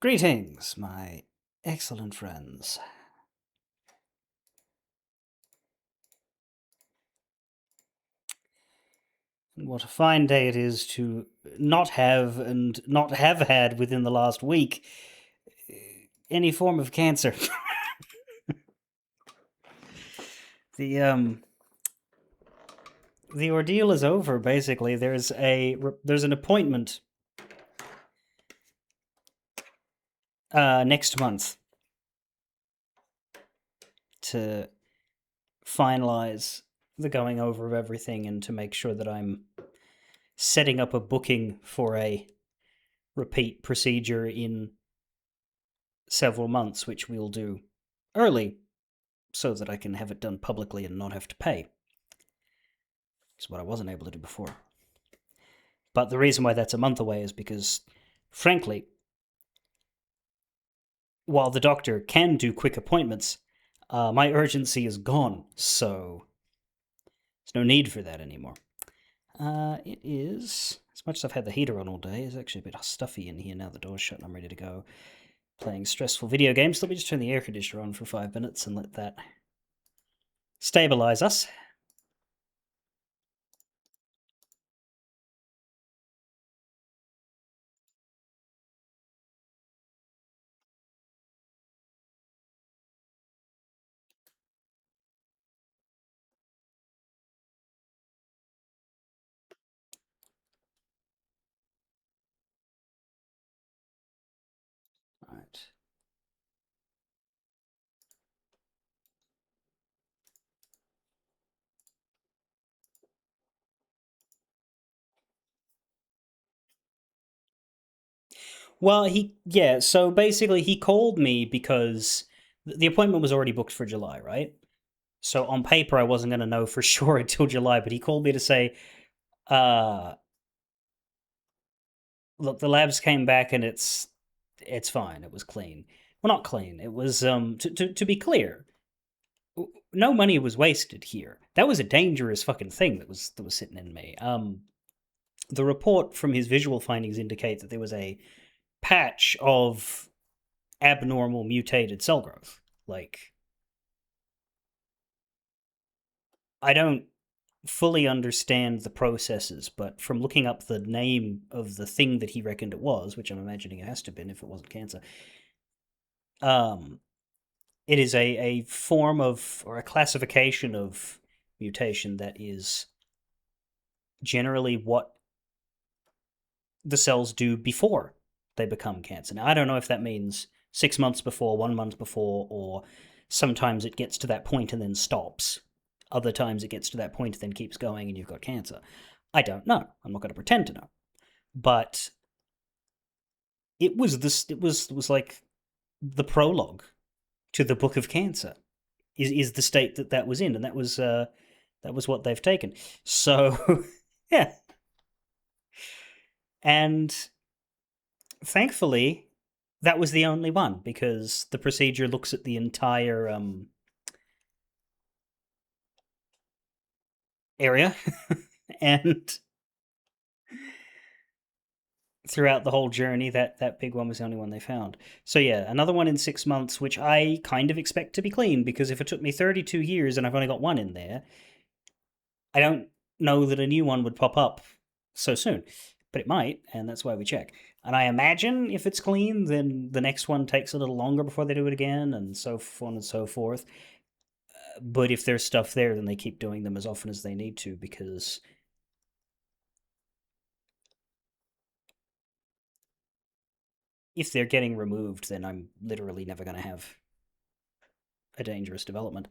Greetings, my excellent friends. What a fine day it is to not have and not have had within the last week any form of cancer. the the ordeal is over. Basically, there's an appointment next month to finalize the going over of everything and to make sure that I'm setting up a booking for a repeat procedure in several months, which we'll do early so that I can have it done publicly and not have to pay. It's what I wasn't able to do before. But the reason why that's a month away is because, frankly, while the doctor can do quick appointments, my urgency is gone, so there's no need for that anymore. It is, as much as I've had the heater on all day, it's actually a bit stuffy in here now the door's shut and I'm ready to go. Playing stressful video games. Let me just turn the air conditioner on for 5 minutes and let that stabilize us. Right. Well, so basically he called me because the appointment was already booked for July, right? So on paper I wasn't going to know for sure until July, but he called me to say, uh, look, the labs came back and it's fine. It was clean. Well, not clean. It was to be clear, no money was wasted here. That was a dangerous fucking thing that was sitting in me. The report from his visual findings indicate that there was a patch of abnormal mutated cell growth. Like, I don't fully understand the processes, but from looking up the name of the thing that he reckoned it was, which I'm imagining it has to have been if it wasn't cancer, um, it is a form of, or a classification of mutation that is generally what the cells do before they become cancer. Now, I don't know if that means 6 months before, 1 month before, or sometimes it gets to that point and then stops. Other times it gets to that point and then keeps going and you've got cancer. I don't know. I'm not going to pretend to know. But it was like the prologue to the Book of Cancer is the state that was in, and that was what they've taken. So yeah, and thankfully that was the only one because the procedure looks at the entire area and throughout the whole journey that big one was the only one they found. So yeah, another one in 6 months, which I kind of expect to be clean because if it took me 32 years and I've only got one in there, I don't know that a new one would pop up so soon, but it might, and that's why we check. And I imagine if it's clean, then the next one takes a little longer before they do it again, and so on and so forth. But if there's stuff there, then they keep doing them as often as they need to because if they're getting removed, then I'm literally never going to have a dangerous development.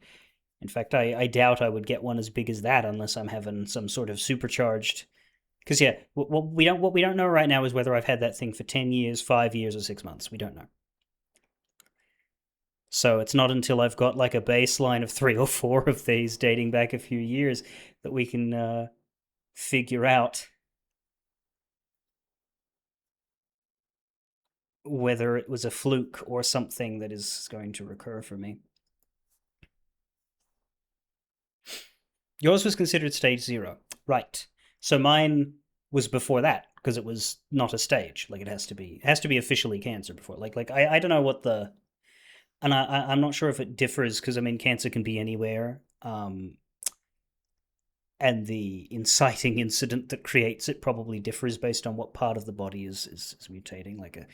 In fact, I doubt I would get one as big as that unless I'm having some sort of supercharged. Because yeah, what we don't know right now is whether I've had that thing for 10 years, 5 years, or 6 months. We don't know. So it's not until I've got like a baseline of 3 or 4 of these dating back a few years that we can figure out whether it was a fluke or something that is going to recur for me. Yours was considered stage 0. Right. So mine was before that because it was not a stage. Like it has to be officially cancer before. I don't know what the and I'm not sure if it differs because I mean cancer can be anywhere. And the inciting incident that creates it probably differs based on what part of the body is mutating. Like a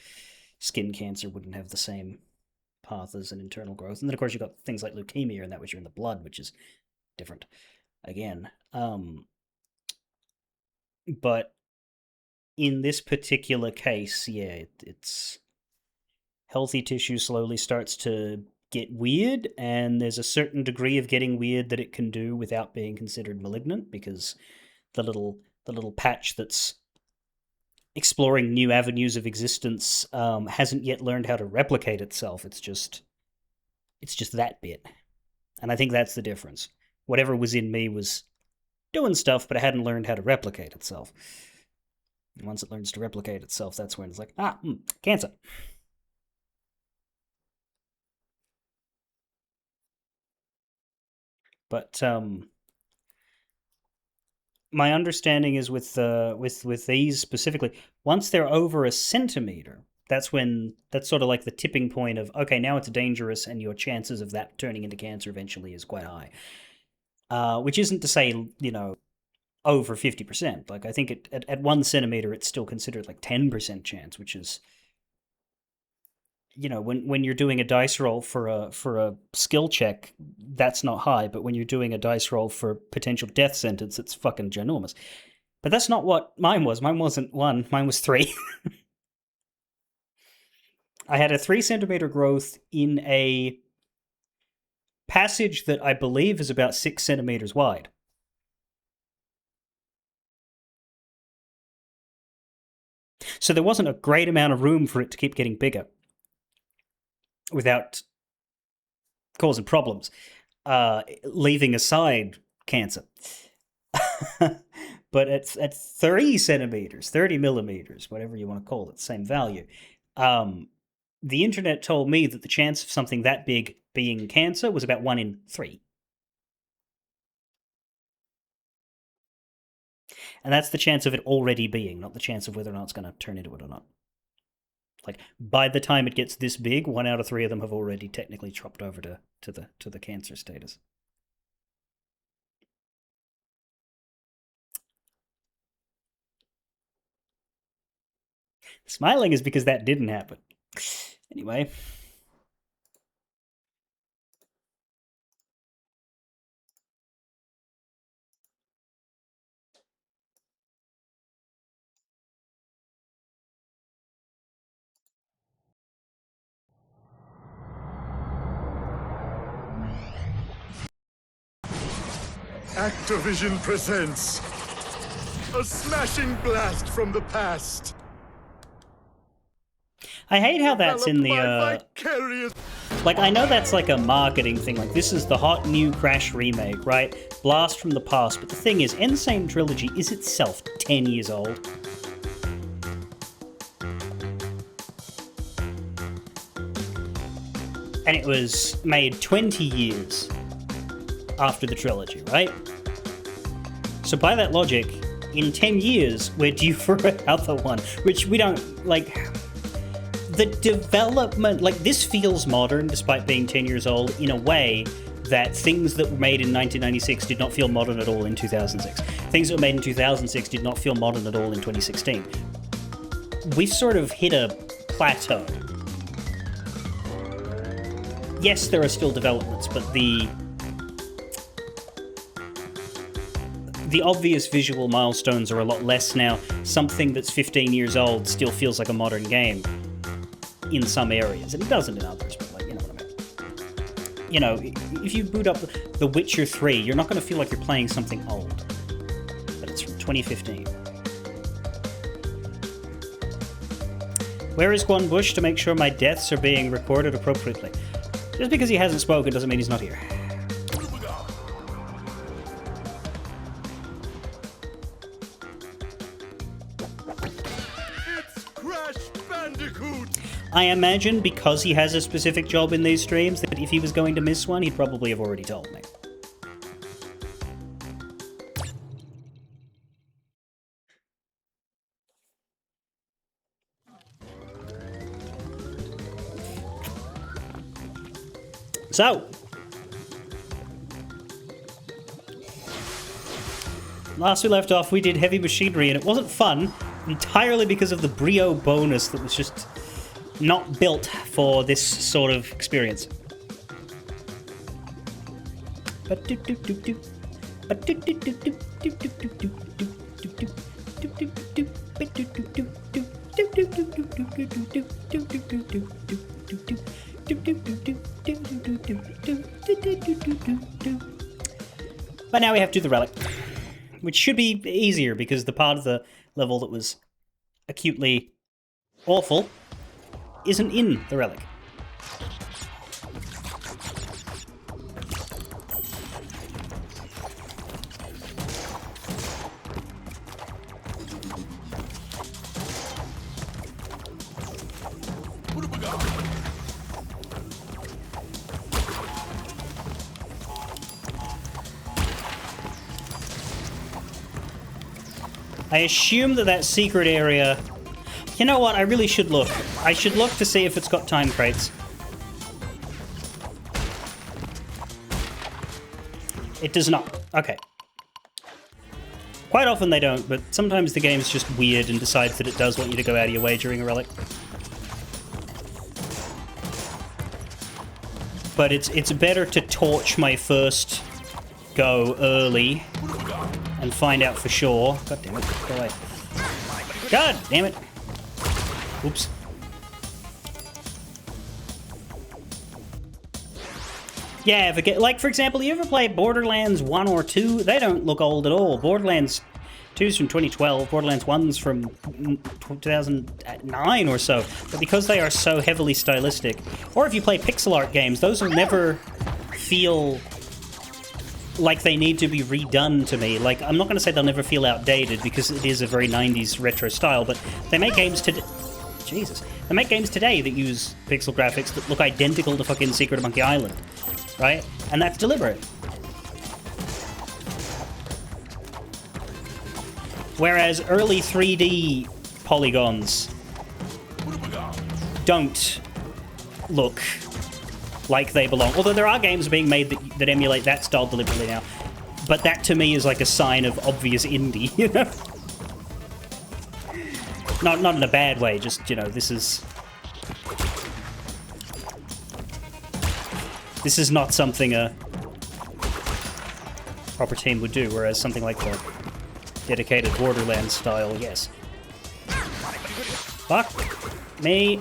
skin cancer wouldn't have the same path as an internal growth. And then, of course, you've got things like leukemia and that which are in the blood, which is different again. But in this particular case, yeah, it's healthy tissue slowly starts to get weird, and there's a certain degree of getting weird that it can do without being considered malignant because the little patch that's exploring new avenues of existence hasn't yet learned how to replicate itself. It's just that bit, and I think that's the difference. Whatever was in me was doing stuff, but it hadn't learned how to replicate itself. And once it learns to replicate itself, that's when it's like, cancer. But my understanding is with these specifically, once they're over a centimeter, that's sort of like the tipping point of okay, now it's dangerous, and your chances of that turning into cancer eventually is quite high. Which isn't to say over 50%. Like I think at 1 centimeter, it's still considered like 10% chance, which is when you're doing a dice roll for a skill check, that's not high. But when you're doing a dice roll for potential death sentence, it's fucking ginormous. But that's not what mine was. Mine wasn't 1. Mine was 3. I had a 3 centimeter growth in a passage that I believe is about 6 centimeters wide. So there wasn't a great amount of room for it to keep getting bigger without causing problems, leaving aside cancer. But at 30 centimeters, 30 millimeters, whatever you want to call it, same value, the internet told me that the chance of something that big being cancer was about 1 in 3. And that's the chance of it already being, not the chance of whether or not it's going to turn into it or not. Like by the time it gets this big, 1 out of 3 of them have already technically chopped over to the cancer status. Smiling is because that didn't happen. Anyway. Activision presents a smashing blast from the past. I hate how that's in the vicarious... like I know that's like a marketing thing, like this is the hot new Crash remake, right? Blast from the past, but the thing is, Insane Trilogy is itself 10 years old. And it was made 20 years after the trilogy, right? So by that logic, in 10 years, we're due for another one, which we don't, like... The development, like, this feels modern despite being 10 years old in a way that things that were made in 1996 did not feel modern at all in 2006. Things that were made in 2006 did not feel modern at all in 2016. We've sort of hit a plateau. Yes, there are still developments, but the obvious visual milestones are a lot less now. Something that's 15 years old still feels like a modern game in some areas, and it doesn't in others, but like, you know what I mean. If you boot up The Witcher 3, you're not going to feel like you're playing something old. But it's from 2015. Where is Quan Bush to make sure my deaths are being recorded appropriately? Just because he hasn't spoken doesn't mean he's not here. It's Crash Bandicoot! I imagine because he has a specific job in these streams that if he was going to miss one, he'd probably have already told me. So, last we left off, we did heavy machinery, and it wasn't fun entirely because of the Brio bonus that was just not built for this sort of experience. But now we have to do the relic, which should be easier because the part of the level that was acutely awful isn't in the relic. I assume that secret area... You know what? I really should look. I should look to see if it's got time crates. It does not. Okay. Quite often they don't, but sometimes the game's just weird and decides that it does want you to go out of your way during a relic. But it's better to torch my first go early and find out for sure. God damn it, go away. God damn it. Oops. Yeah, like, for example, you ever play Borderlands 1 or 2? They don't look old at all. Borderlands 2's from 2012, Borderlands 1's from 2009 or so. But because they are so heavily stylistic, or if you play pixel art games, those will never feel like they need to be redone to me. Like, I'm not going to say they'll never feel outdated, because it is a very 90s retro style, but they make games today... Jesus. They make games today that use pixel graphics that look identical to fucking Secret of Monkey Island. Right? And that's deliberate. Whereas early 3D polygons don't look like they belong. Although there are games being made that emulate that style deliberately now. But that to me is like a sign of obvious indie, you know? Not in a bad way, just, you know, this is not something a proper team would do, whereas something like the dedicated Borderlands style, yes. Fuck me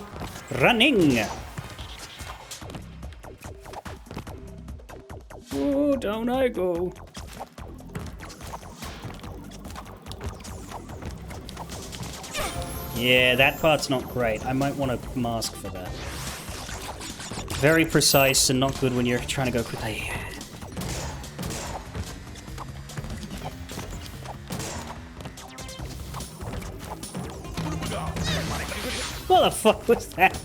running! Oh, down I go. Yeah, that part's not great. I might want to mask for that. Very precise and not good when you're trying to go quickly. What the fuck was that?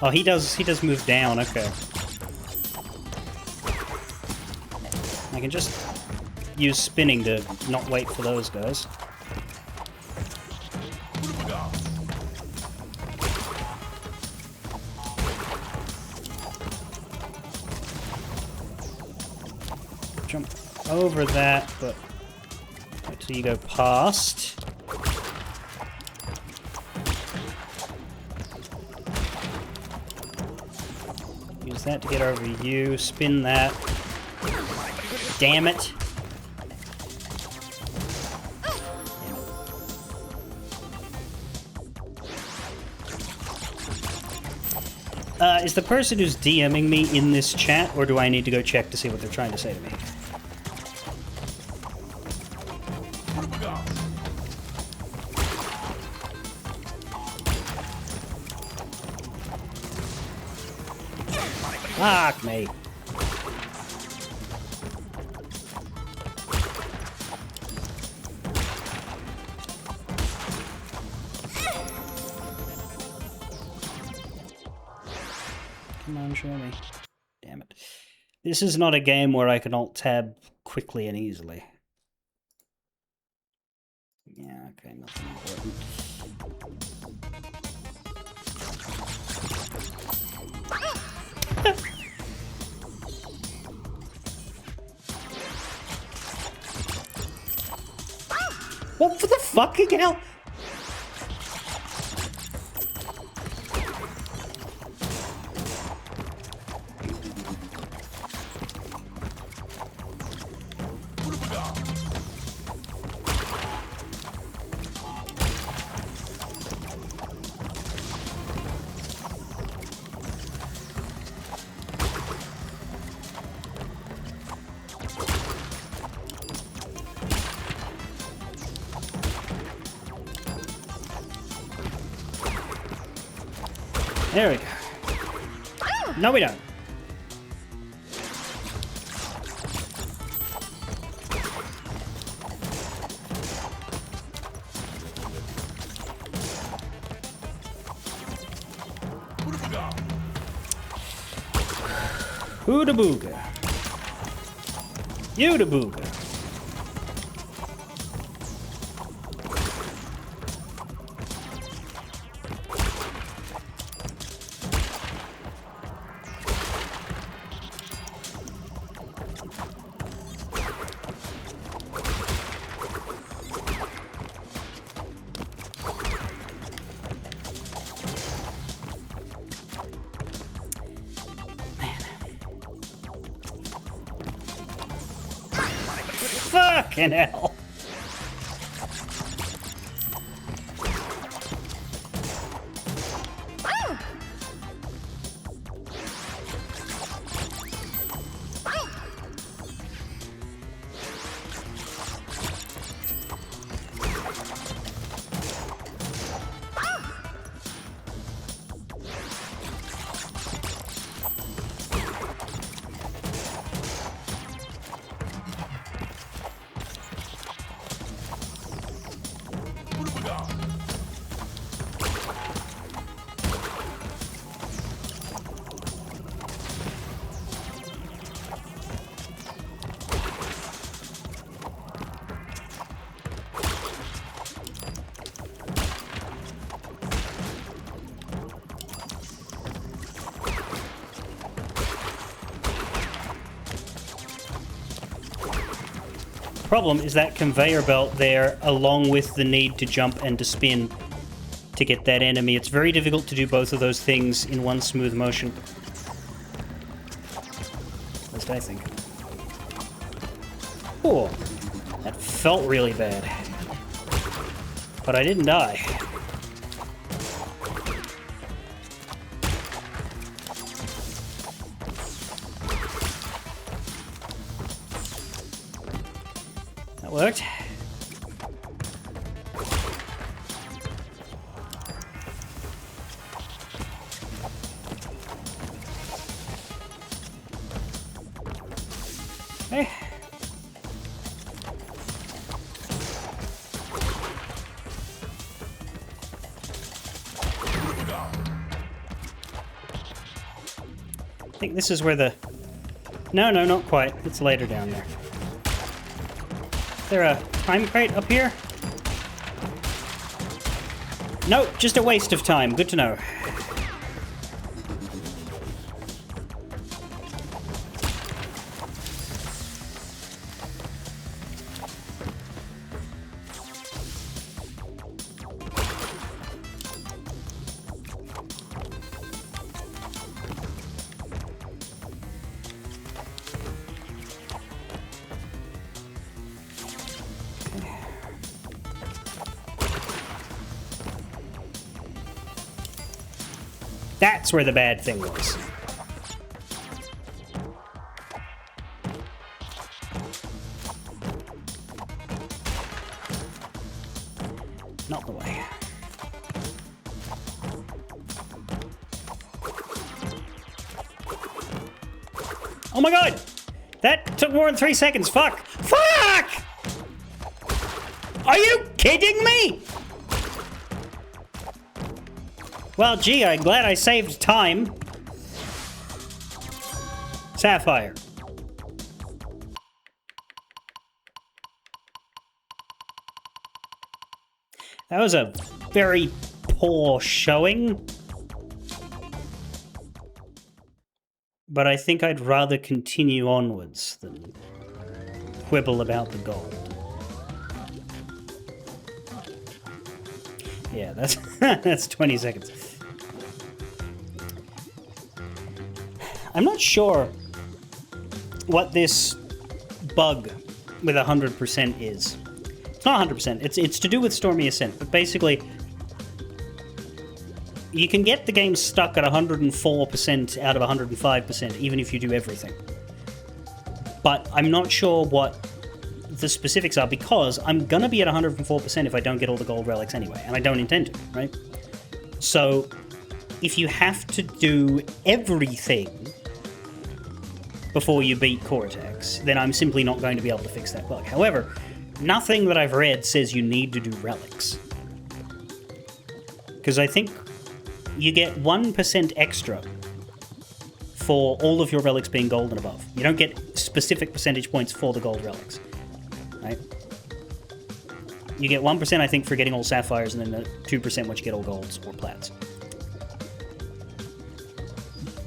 Oh, he does move down, okay. I can just use spinning to not wait for those guys. Jump over that, but wait till you go past. Use that to get over you, spin that. Damn it. Is the person who's DMing me in this chat, or do I need to go check to see what they're trying to say to me? Fuck me. Come on, show me. Damn it. This is not a game where I can alt-tab quickly and easily. Yeah, okay, nothing important. What for the fucking hell? There we go. No, we don't. Hooda booga. Yuda booga. Fucking hell. Problem is that conveyor belt there, along with the need to jump and to spin to get that enemy. It's very difficult to do both of those things in one smooth motion. At least I think. Oh, that felt really bad. But I didn't die. That worked. Okay. I think this is where the... No, not quite. It's later down there. Is there a time crate up here? No, just a waste of time. Good to know. That's where the bad thing was. Not the way. Oh my god! That took more than 3 seconds. Fuck! Fuck! Are you kidding me? Well, gee, I'm glad I saved time. Sapphire. That was a very poor showing. But I think I'd rather continue onwards than quibble about the gold. Yeah, that's that's 20 seconds. I'm not sure what this bug with 100% is. It's not 100%. It's to do with Stormy Ascent, but basically you can get the game stuck at 104% out of 105% even if you do everything. But I'm not sure what the specifics are because I'm gonna be at 104% if I don't get all the gold relics anyway, and I don't intend to, right? So if you have to do everything before you beat Cortex, then I'm simply not going to be able to fix that bug. However, nothing that I've read says you need to do relics. Because I think you get 1% extra for all of your relics being gold and above. You don't get specific percentage points for the gold relics. Right? You get 1%, I think, for getting all sapphires, and then 2% once you get all golds or plats.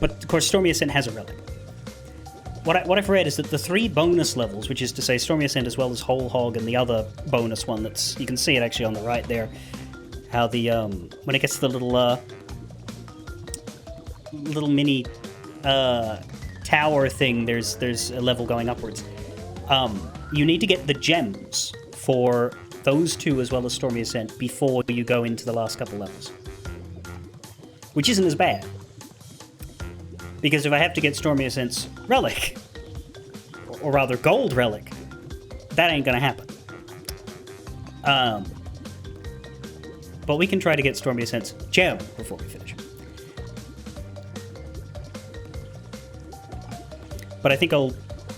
But, of course, Stormy Ascent has a relic. What I've read is that the 3 bonus levels, which is to say Stormy Ascent as well as Whole Hog and the other bonus one that's... You can see it actually on the right there. How the, when it gets to the little mini, tower thing, there's a level going upwards. You need to get the gems for those 2 as well as Stormy Ascent before you go into the last couple levels. Which isn't as bad. Because if I have to get Stormy Ascent's relic, or rather gold relic, that ain't gonna happen. But we can try to get Stormy Ascent's gem before we finish. But I think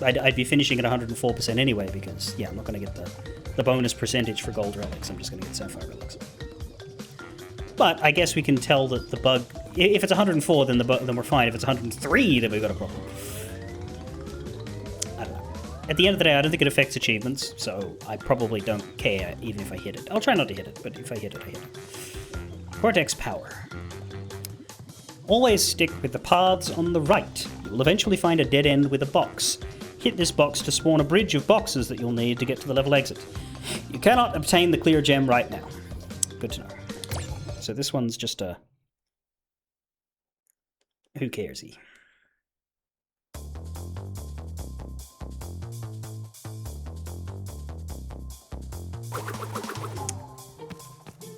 I'd be finishing at 104% anyway, because, yeah, I'm not going to get the bonus percentage for gold relics. I'm just going to get sapphire relics. But I guess we can tell that the bug... If it's 104, then we're fine. If it's 103, then we've got a problem. I don't know. At the end of the day, I don't think it affects achievements, so I probably don't care even if I hit it. I'll try not to hit it, but if I hit it, I hit it. Cortex power. Always stick with the paths on the right. You'll eventually find a dead end with a box. Hit this box to spawn a bridge of boxes that you'll need to get to the level exit. You cannot obtain the clear gem right now. Good to know. So this one's just a... Who cares-y?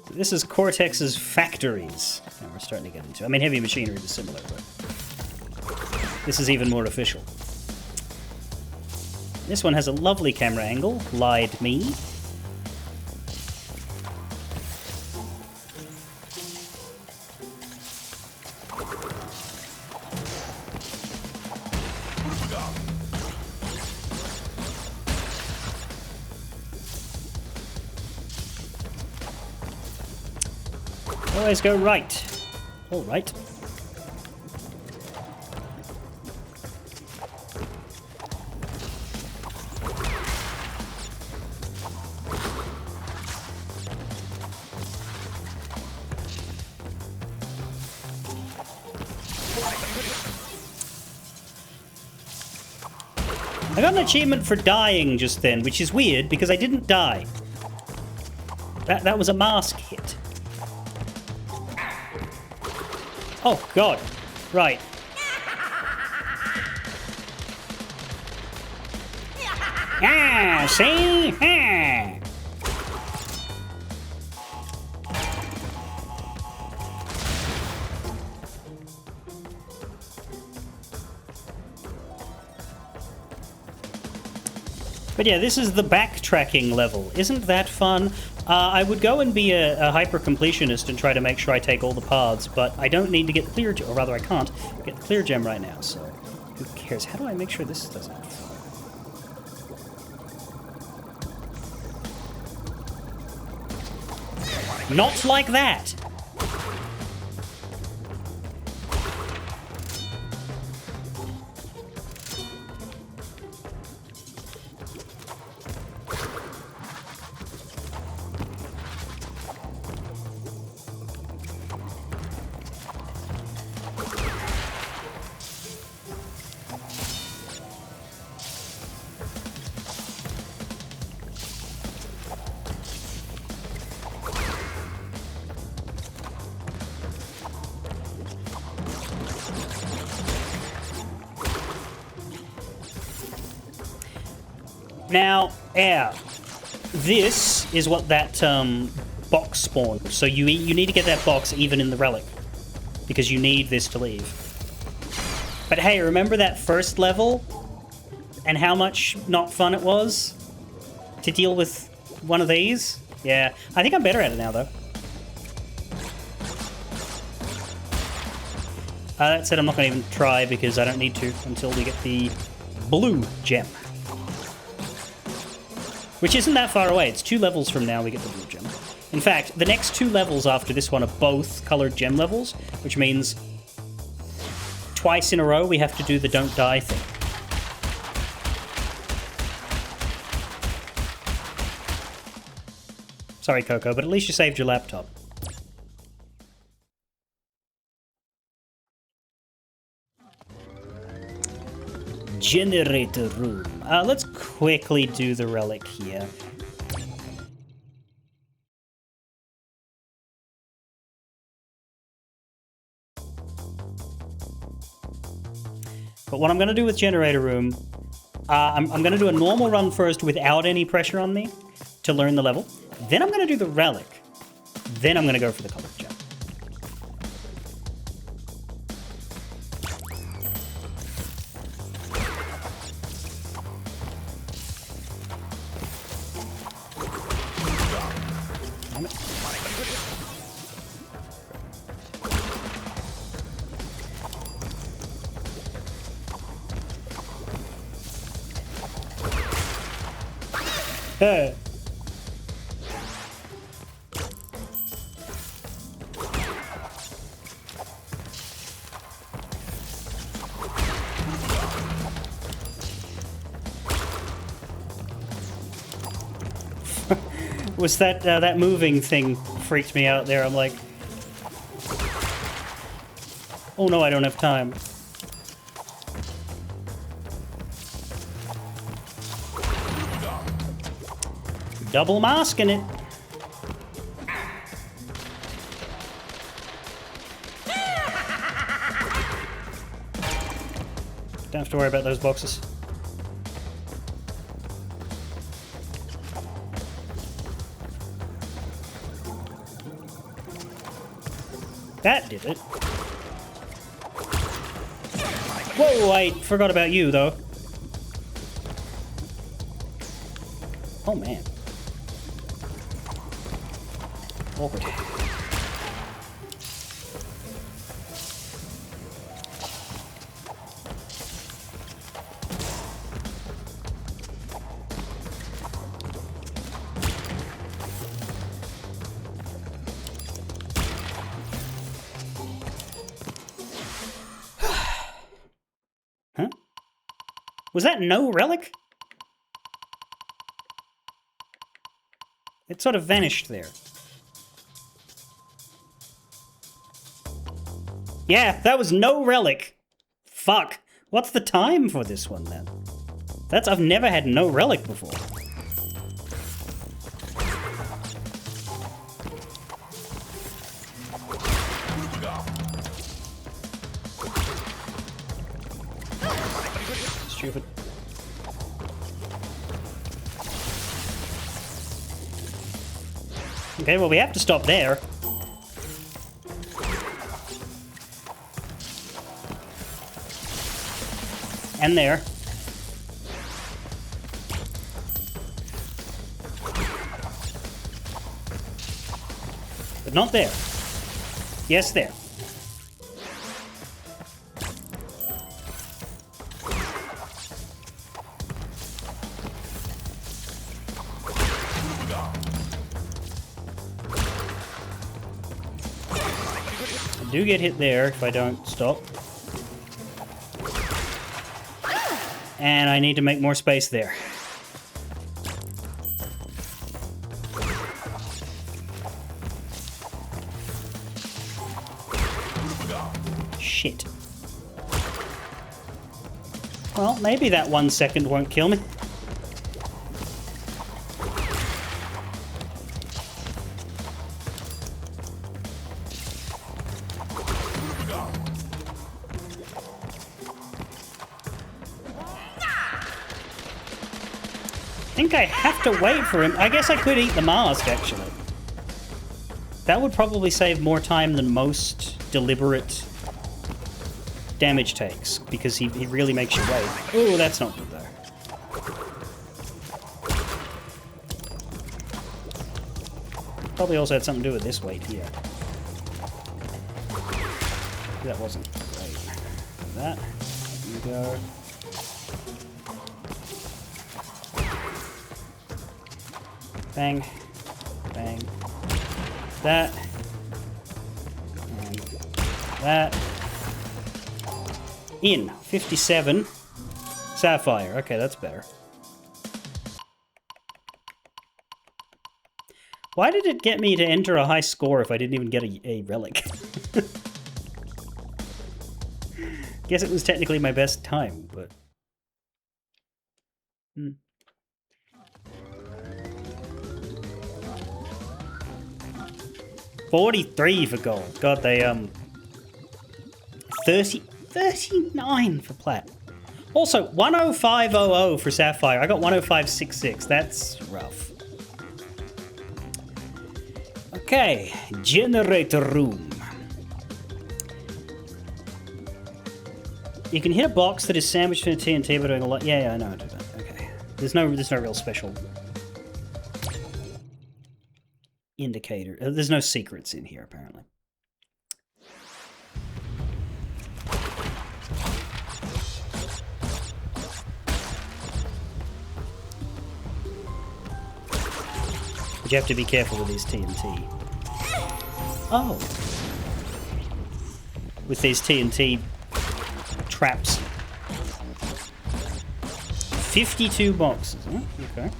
So this is Cortex's factories. And we're starting to get into... I mean, heavy machinery is similar, but... This is even more official. This one has a lovely camera angle. Lied me. Always go right. All right. I got an achievement for dying just then, which is weird because I didn't die. That was a mask hit. Oh, God. Right. Ah, see? Ah. But yeah, this is the backtracking level. Isn't that fun? I would go and be a hyper-completionist and try to make sure I take all the paths, but I don't need to get the clear gem, or rather I can't get the clear gem right now, so who cares? How do I make sure this doesn't... Not like that! Now, yeah, this is what that box spawned. So you need to get that box even in the relic, because you need this to leave. But hey, remember that first level and how much not fun it was to deal with one of these? Yeah, I think I'm better at it now, though. That said, I'm not going to even try because I don't need to until we get the blue gem. Which isn't that far away. It's 2 levels from now we get the blue gem. In fact, the next 2 levels after this one are both colored gem levels, which means twice in a row we have to do the don't die thing. Sorry, Coco, but at least you saved your laptop. Generator room. Let's quickly do the relic here. But what I'm going to do with generator room, I'm going to do a normal run first without any pressure on me to learn the level. Then I'm going to do the relic. Then I'm going to go for the colored gem. Was that moving thing freaked me out there. I'm like, oh no, I don't have time. Double masking it. Don't have to worry about those boxes. That did it. Whoa, I forgot about you, though. Oh, man. Awkward. Huh? Was that no relic? It sort of vanished there. Yeah, that was no relic. Fuck. What's the time for this one then? I've never had no relic before. Stupid. Okay, well we have to stop there. And there. But not there. Yes, there. I do get hit there if I don't stop. And I need to make more space there. Shit. Well, maybe that 1 second won't kill me. think I have to wait for him. I guess I could eat the mask, actually. That would probably save more time than most deliberate damage takes, because he really makes you wait. Oh, that's not good, though. Probably also had something to do with this weight here. That wasn't great. That. There you go. Bang. Bang. That. And that. In. 57. Sapphire. Okay, that's better. Why did it get me to enter a high score if I didn't even get a relic? Guess it was technically my best time, but... 43 for gold. God, they, 39 for plat. Also, 10500 for sapphire. I got 10566. That's rough. Okay, generator room. You can hit a box that is sandwiched in a TNT by doing a lot. Yeah, I know how to do that. Okay, there's no real special indicator. There's no secrets in here apparently. But you have to be careful with these TNT. Oh, with these TNT traps. 52 boxes. Huh? Okay.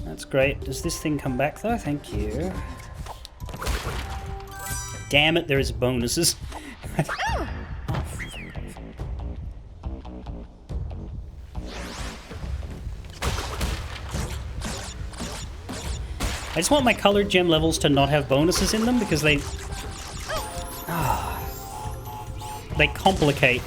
That's great. Does this thing come back though? Thank you. Damn it, there is bonuses. I just want my colored gem levels to not have bonuses in them because they complicate.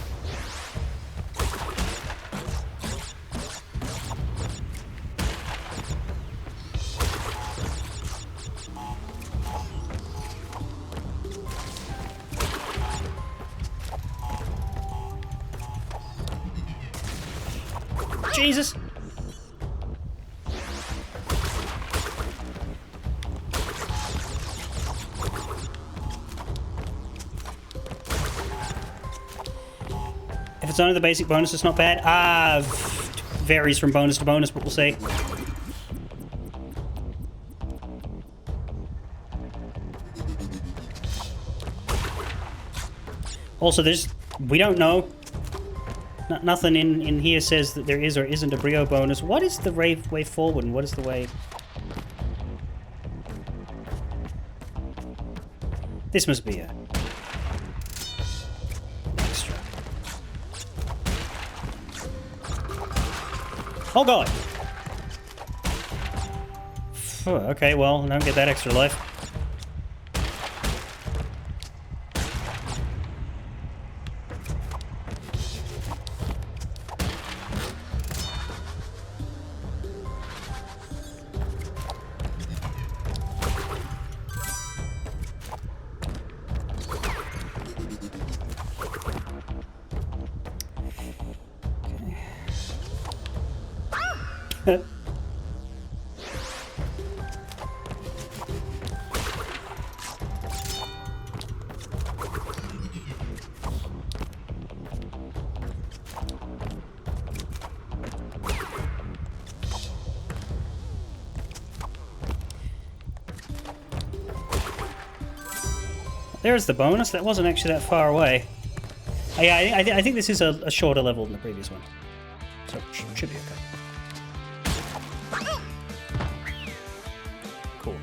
Jesus. If it's only the basic bonus, it's not bad. Varies from bonus to bonus, but we'll see. Also, we don't know. Nothing in here says that there is or isn't a Brio bonus. What is the way forward and what is the way... This must be a... extra. Oh god! Okay, well, I don't get that extra life. There's the bonus. That wasn't actually that far away. Yeah, I think this is a shorter level than the previous one. So, should be okay. Cool.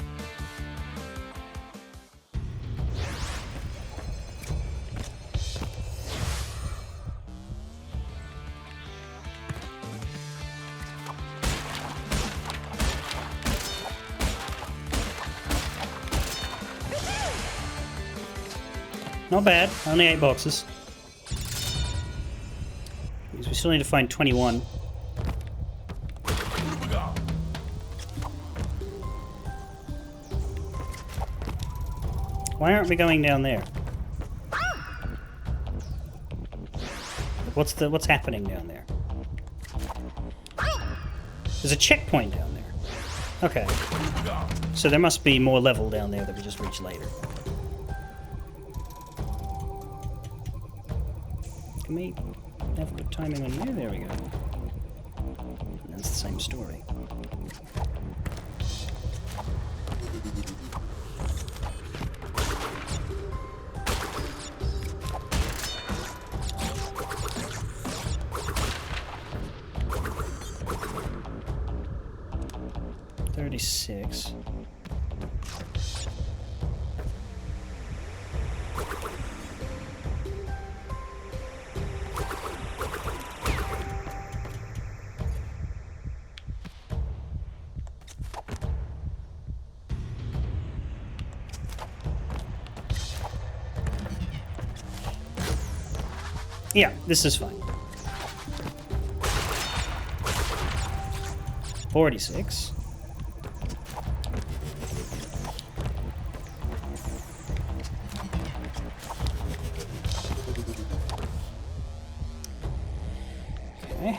Not bad. Only 8 boxes. Means we still need to find 21. Why aren't we going down there? What's happening down there? There's a checkpoint down there. Okay. So there must be more level down there that we just reach later. Can we have good timing on you? There we go. And that's the same story. Six. Yeah, this is fine. 46. Okay.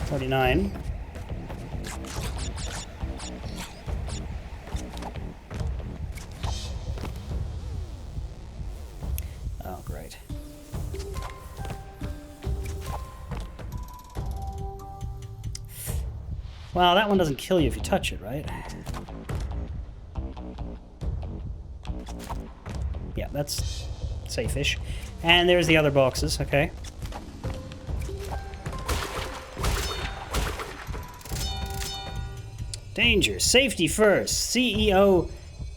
49. Oh, great. Well, that one doesn't kill you if you touch it, right? Yeah, that's safe-ish. And there's the other boxes, okay. Danger. Safety first. CEO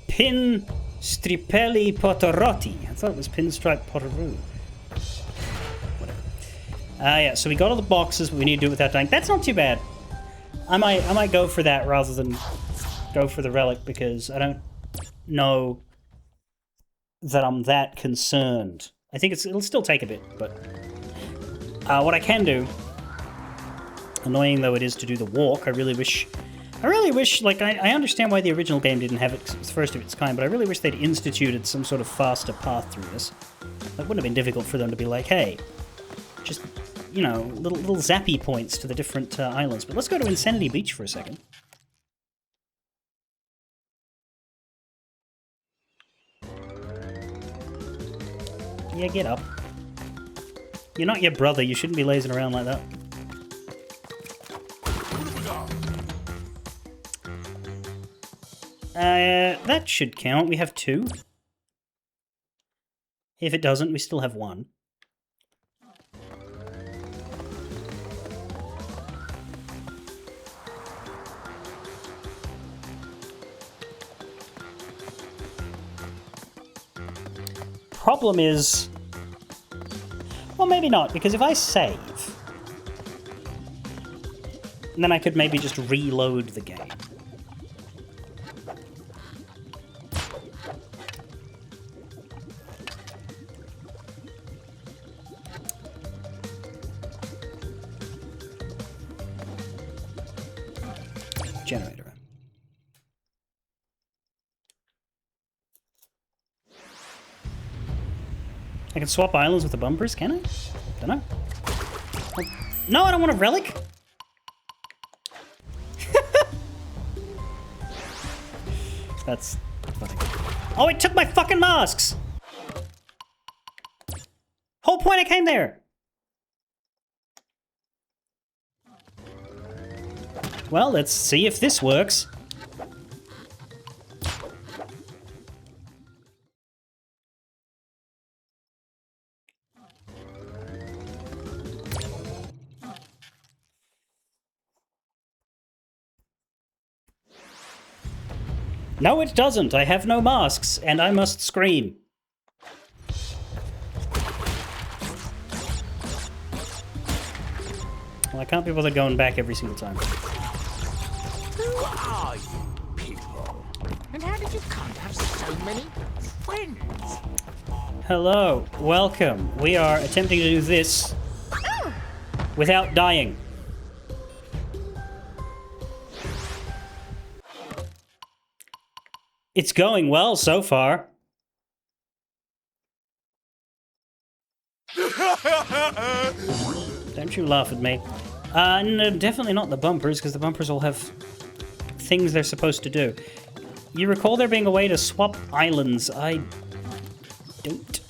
Pin Stripelli Potorotti. I thought it was Pinstripe Potteroo. Whatever. Yeah, so we got all the boxes, but we need to do it without dying. That's not too bad. I might go for that rather than go for the relic because I don't know that I'm that concerned. I think it'll still take a bit, but what I can do, annoying though it is to do the walk, I really wish, like, I understand why the original game didn't have it, 'cause it was first of its kind, but I really wish they'd instituted some sort of faster path through this. It wouldn't have been difficult for them to be like, hey, just, you know, little zappy points to the different islands. But let's go to Insanity Beach for a second. Yeah, get up. You're not your brother, you shouldn't be lazing around like that. That should count. We have 2. If it doesn't, we still have 1. Problem is... well, maybe not, because if I save, then I could maybe just reload the game. Generator. I can swap islands with the bumpers, can I? Don't know. Oh, no, I don't want a relic! That's funny. Oh, it took my fucking masks! Whole point I came there! Well, let's see if this works. No, it doesn't. I have no masks, and I must scream. Well, I can't be bothered going back every single time. Who are you people? And how did you come to have so many friends? Hello, welcome. We are attempting to do this without dying. It's going well so far. Don't you laugh at me. No, definitely not the bumpers, because the bumpers all have things they're supposed to do. You recall there being a way to swap islands. I don't.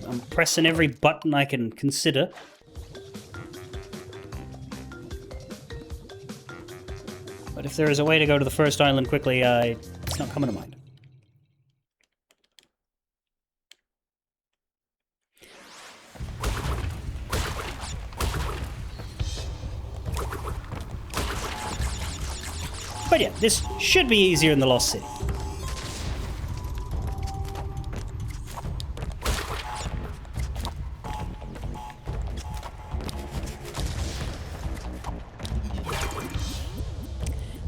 I'm pressing every button I can consider. But if there is a way to go to the first island quickly, it's not coming to mind. But yeah, this should be easier in the Lost City.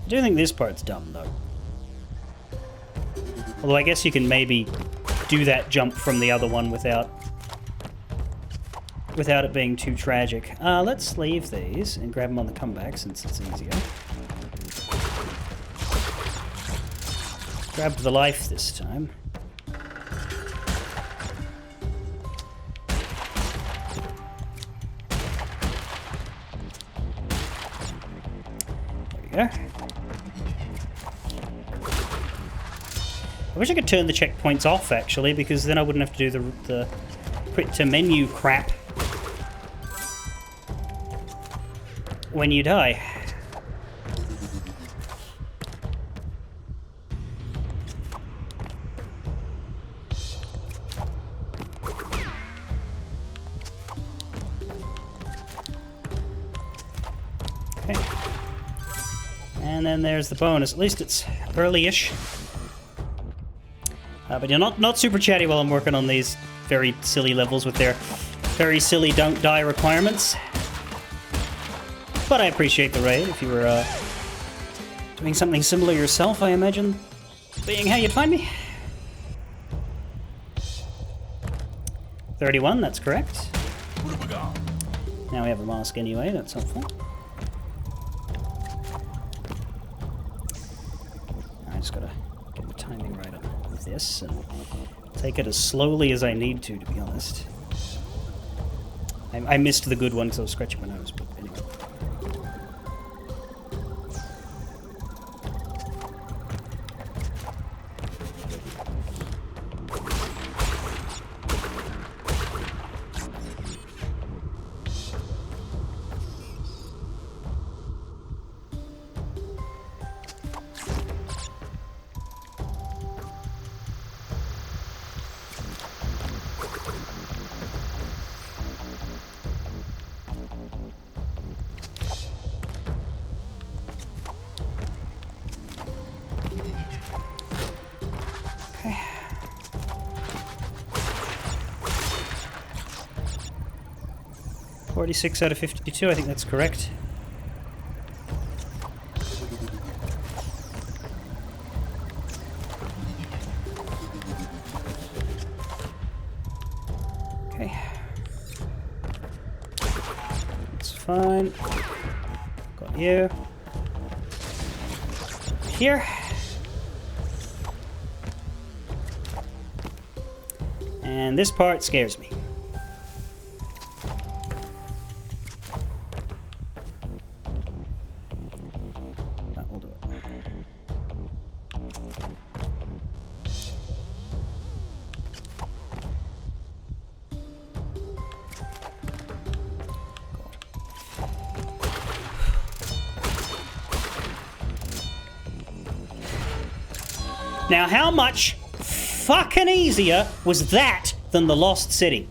I do think this part's dumb, though. Although I guess you can maybe do that jump from the other one without it being too tragic. Let's leave these and grab them on the comeback, since it's easier. Grab the life this time. There we go. I wish I could turn the checkpoints off, actually, because then I wouldn't have to do the quit to menu crap when you die. Okay. And then there's the bonus. At least it's early-ish. But you're not super chatty while I'm working on these very silly levels with their very silly don't die requirements. But I appreciate the raid. If you were doing something similar yourself, I imagine being how you'd find me. 31, that's correct. Now we have a mask anyway, that's helpful. I just gotta get the timing right on this and take it as slowly as I need to be honest. I missed the good one because I was scratching my nose, but anyway. Okay. 46 out of 52, I think that's correct. Okay. That's fine. Got you. Here. And this part scares me. That will do it. Now, how much fucking easier was that than the Lost City?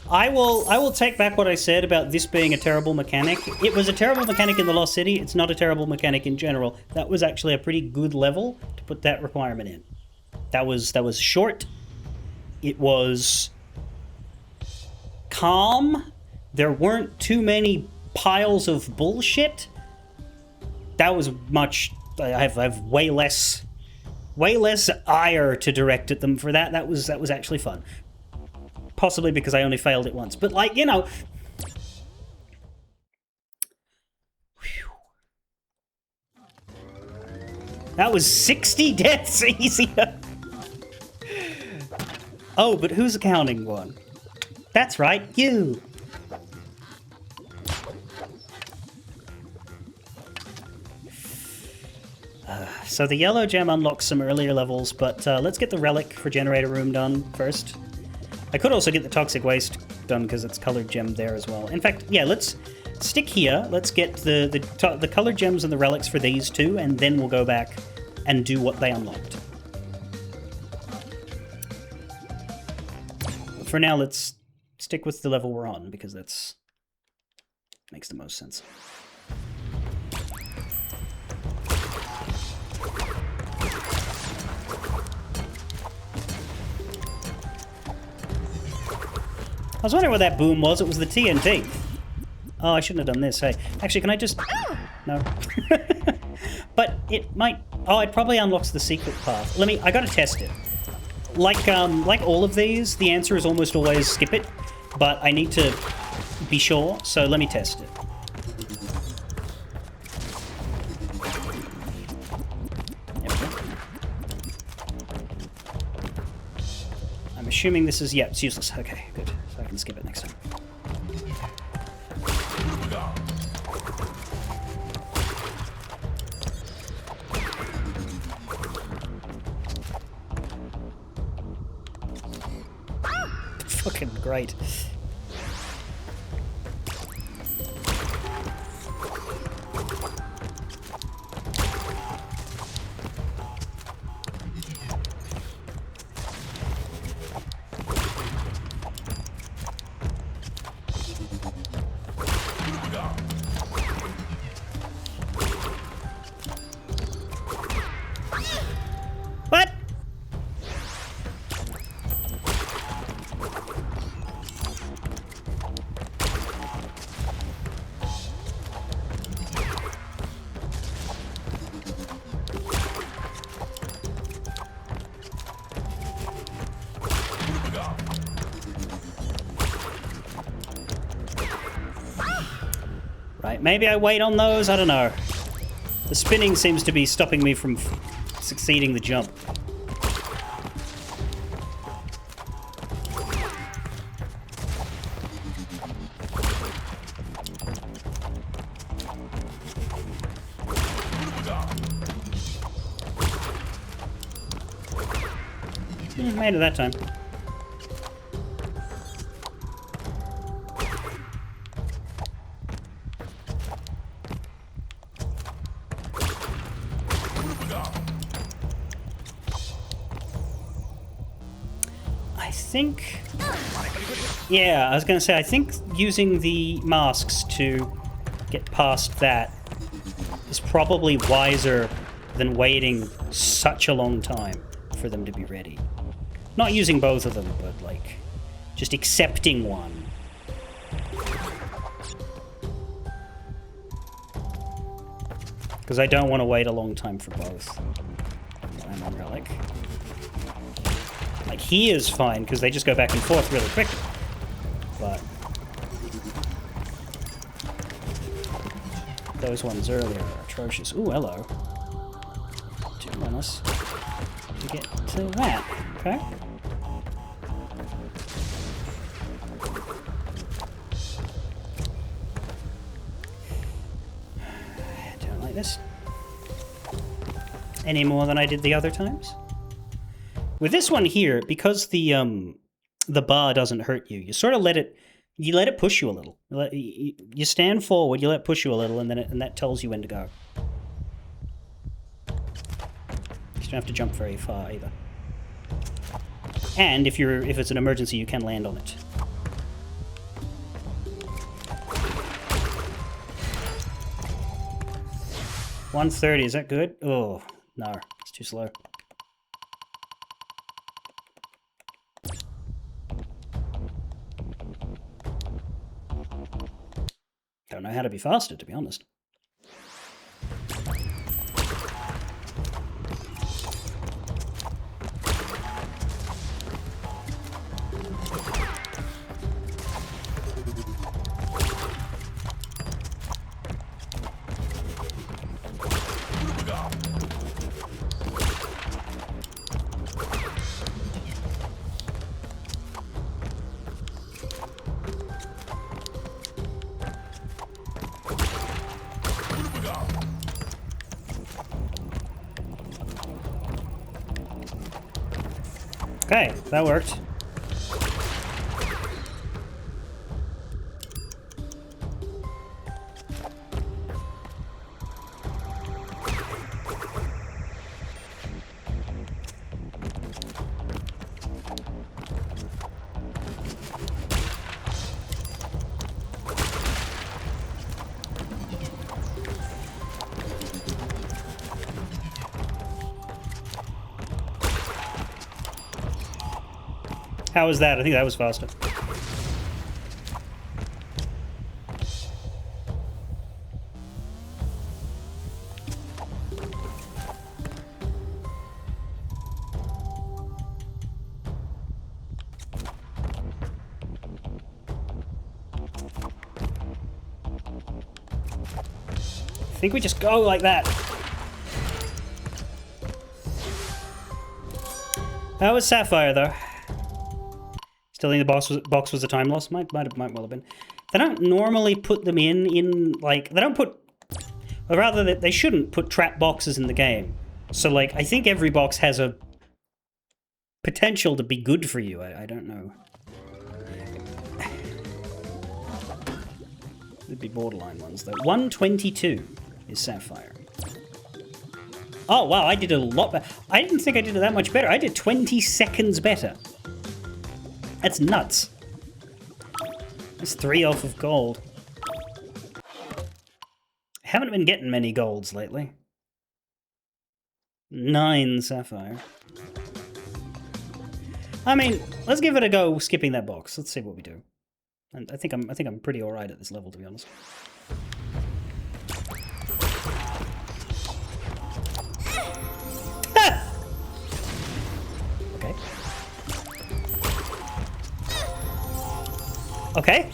I will take back what I said about this being a terrible mechanic. It was a terrible mechanic in the Lost City. It's not a terrible mechanic in general. That was actually a pretty good level to put that requirement in. That was short. It was calm. There weren't too many piles of bullshit. that was much. I have way less ire to direct at them for that. That was actually fun. Possibly because I only failed it once, but like, you know. That was 60 deaths easier. Oh, but who's counting one? That's right, you. So the yellow gem unlocks some earlier levels, but let's get the relic regenerator room done first. I could also get the toxic waste done because it's colored gem there as well. In fact, yeah, let's stick here. Let's get the colored gems and the relics for these two, and then we'll go back and do what they unlocked. But for now, let's stick with the level we're on because that's makes the most sense. I was wondering what that boom was. It was the TNT. Oh, I shouldn't have done this. Hey, actually, can I just... No. But it might... Oh, it probably unlocks the secret path. I gotta test it. Like all of these, the answer is almost always skip it. But I need to be sure, so let me test it. There we go. I'm assuming this is... Yeah, it's useless. Okay, good. So I can skip it next time. Fucking great. What? Right, maybe I wait on those, I don't know. The spinning seems to be stopping me from succeeding the jump. Made it that time. I think... Yeah, I was going to say, I think using the masks to get past that is probably wiser than waiting such a long time for them to be ready. Not using both of them, but, like, just accepting one. Because I don't want to wait a long time for both. Diamond Relic. Like, he is fine, because they just go back and forth really quickly. But... those ones earlier are atrocious. Ooh, hello. 2 minutes to get to that. Okay. Don't like this. Any more than I did the other times? With this one here, because the bar doesn't hurt you, you sort of let it push you a little. You stand forward, you let it push you a little, and then and that tells you when to go. You don't have to jump very far either. And if it's an emergency, you can land on it. $130, is that good? Oh, no, it's too slow. Don't know how to be faster, to be honest. Okay, that worked. How was that? I think that was faster. I think we just go like that. That was Sapphire, though. Still think the box was a time loss. Might well have been. They don't normally put them in like they don't put, or rather they shouldn't put trap boxes in the game. So like I think every box has a potential to be good for you. I don't know. There'd be borderline ones though. 122 is Sapphire. Oh wow, I did a lot better. I didn't think I did it that much better. I did 20 seconds better. That's nuts. That's 3 off of gold. I haven't been getting many golds lately. 9 Sapphire. I mean, let's give it a go skipping that box. Let's see what we do. And I think I'm pretty alright at this level, to be honest. Ah! Okay. Okay.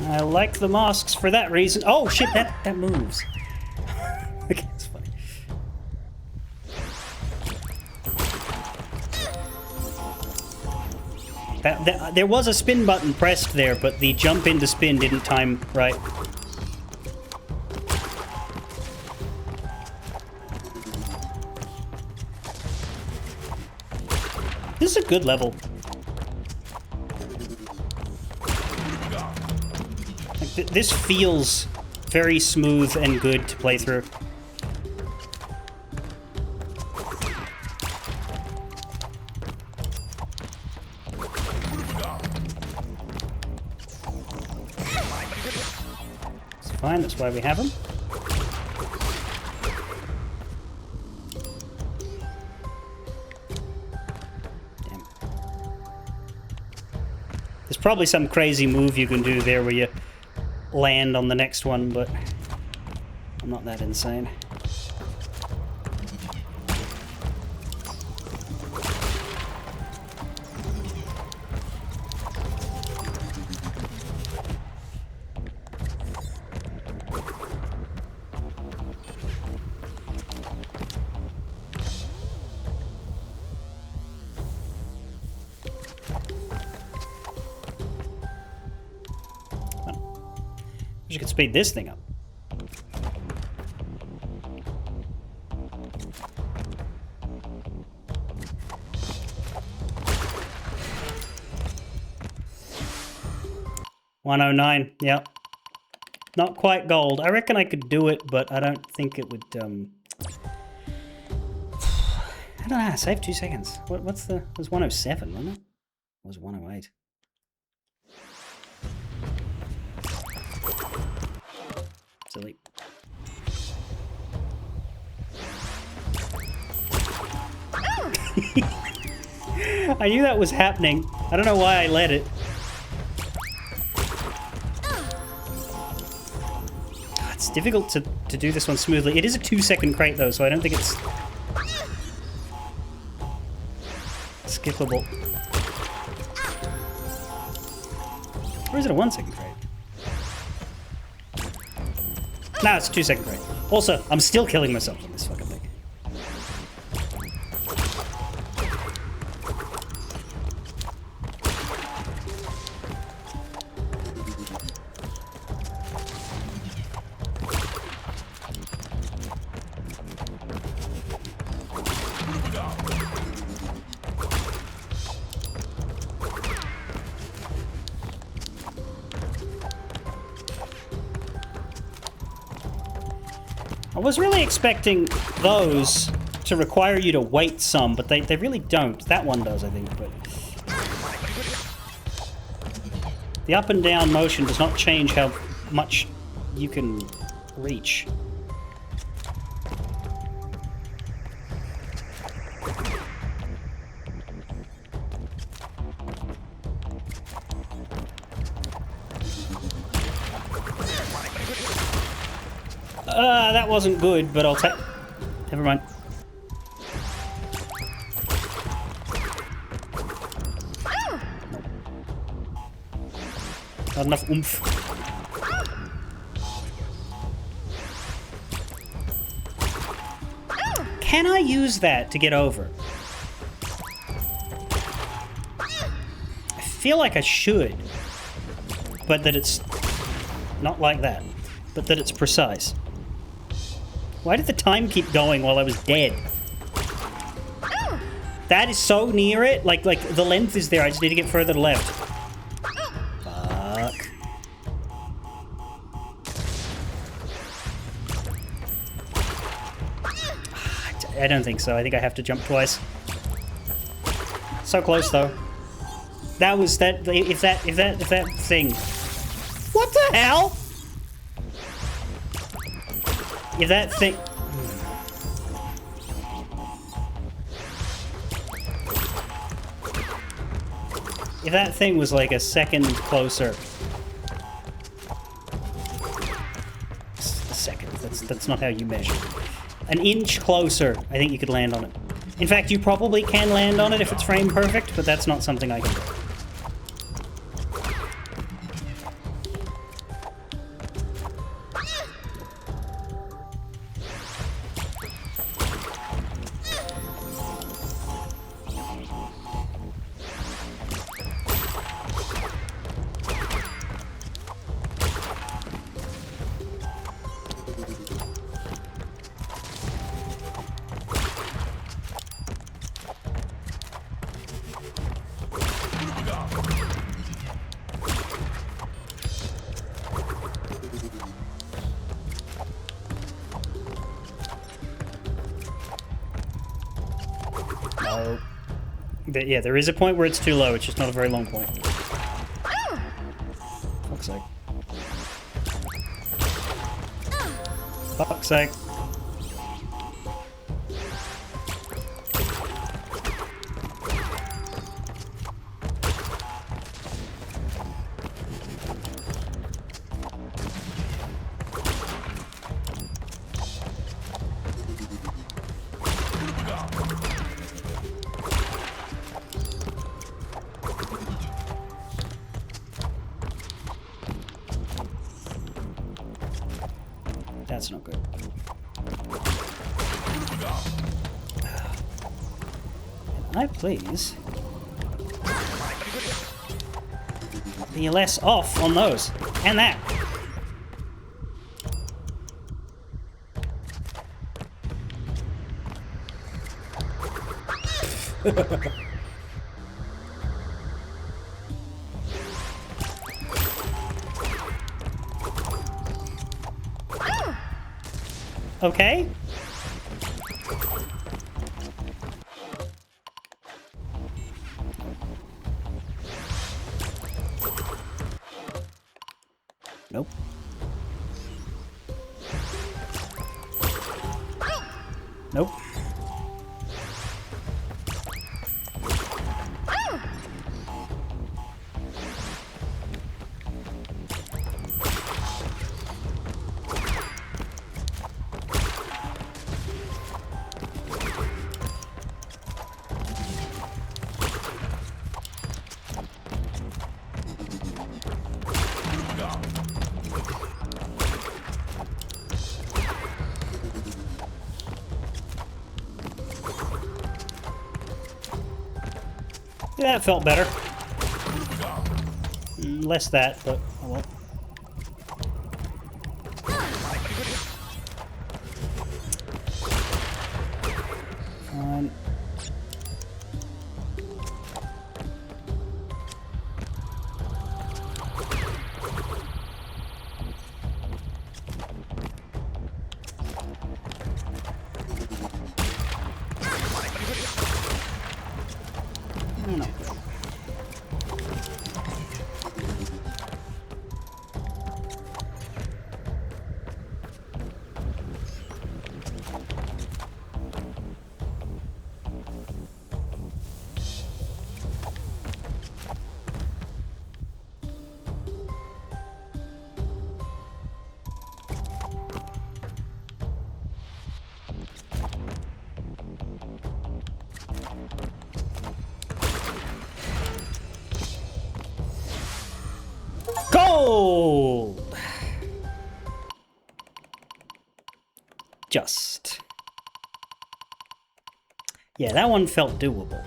I like the masks for that reason. Oh shit, that moves. Okay, that's funny. There was a spin button pressed there, but the jump into spin didn't time right. This is a good level. This feels very smooth and good to play through. It's fine, that's why we have them. Damn. There's probably some crazy move you can do there where you land on the next one, but I'm not that insane. You could speed this thing up. $109, yep. Not quite gold. I reckon I could do it, but I don't think it would, How did I save 2 seconds? What's the... It was 107, wasn't it? It was 108. Silly. I knew that was happening. I don't know why I let it. It's difficult to do this one smoothly. It is a 2-second crate though, so I don't think it's skippable. Or is it a 1-second crate? No, it's a 2-second crate. Also, I'm still killing myself on this fucking thing. I was really expecting those to require you to wait some, but they really don't. That one does, I think, but... The up and down motion does not change how much you can reach. That wasn't good, but I'll take... Never mind. Not enough oomph. Can I use that to get over? I feel like I should. But that it's... Not like that. But that it's precise. Why did the time keep going while I was dead? That is so near it. Like the length is there. I just need to get further to left. Fuck. I don't think so. I think I have to jump twice. So close though. That was that. If that thing. What the hell? If that thing... If that thing was like a second closer... A second, that's not how you measure. An inch closer, I think you could land on it. In fact, you probably can land on it if it's frame perfect, but that's not something I can do. No. But yeah, there is a point where it's too low. It's just not a very long point. Fuck's sake. Fuck's sake. That's not good. Can I please be less off on those? And that. Okay. Nope. Nope. Yeah, that felt better. Less that, but oh well. Fine. No. Gold! Just. Yeah, that one felt doable.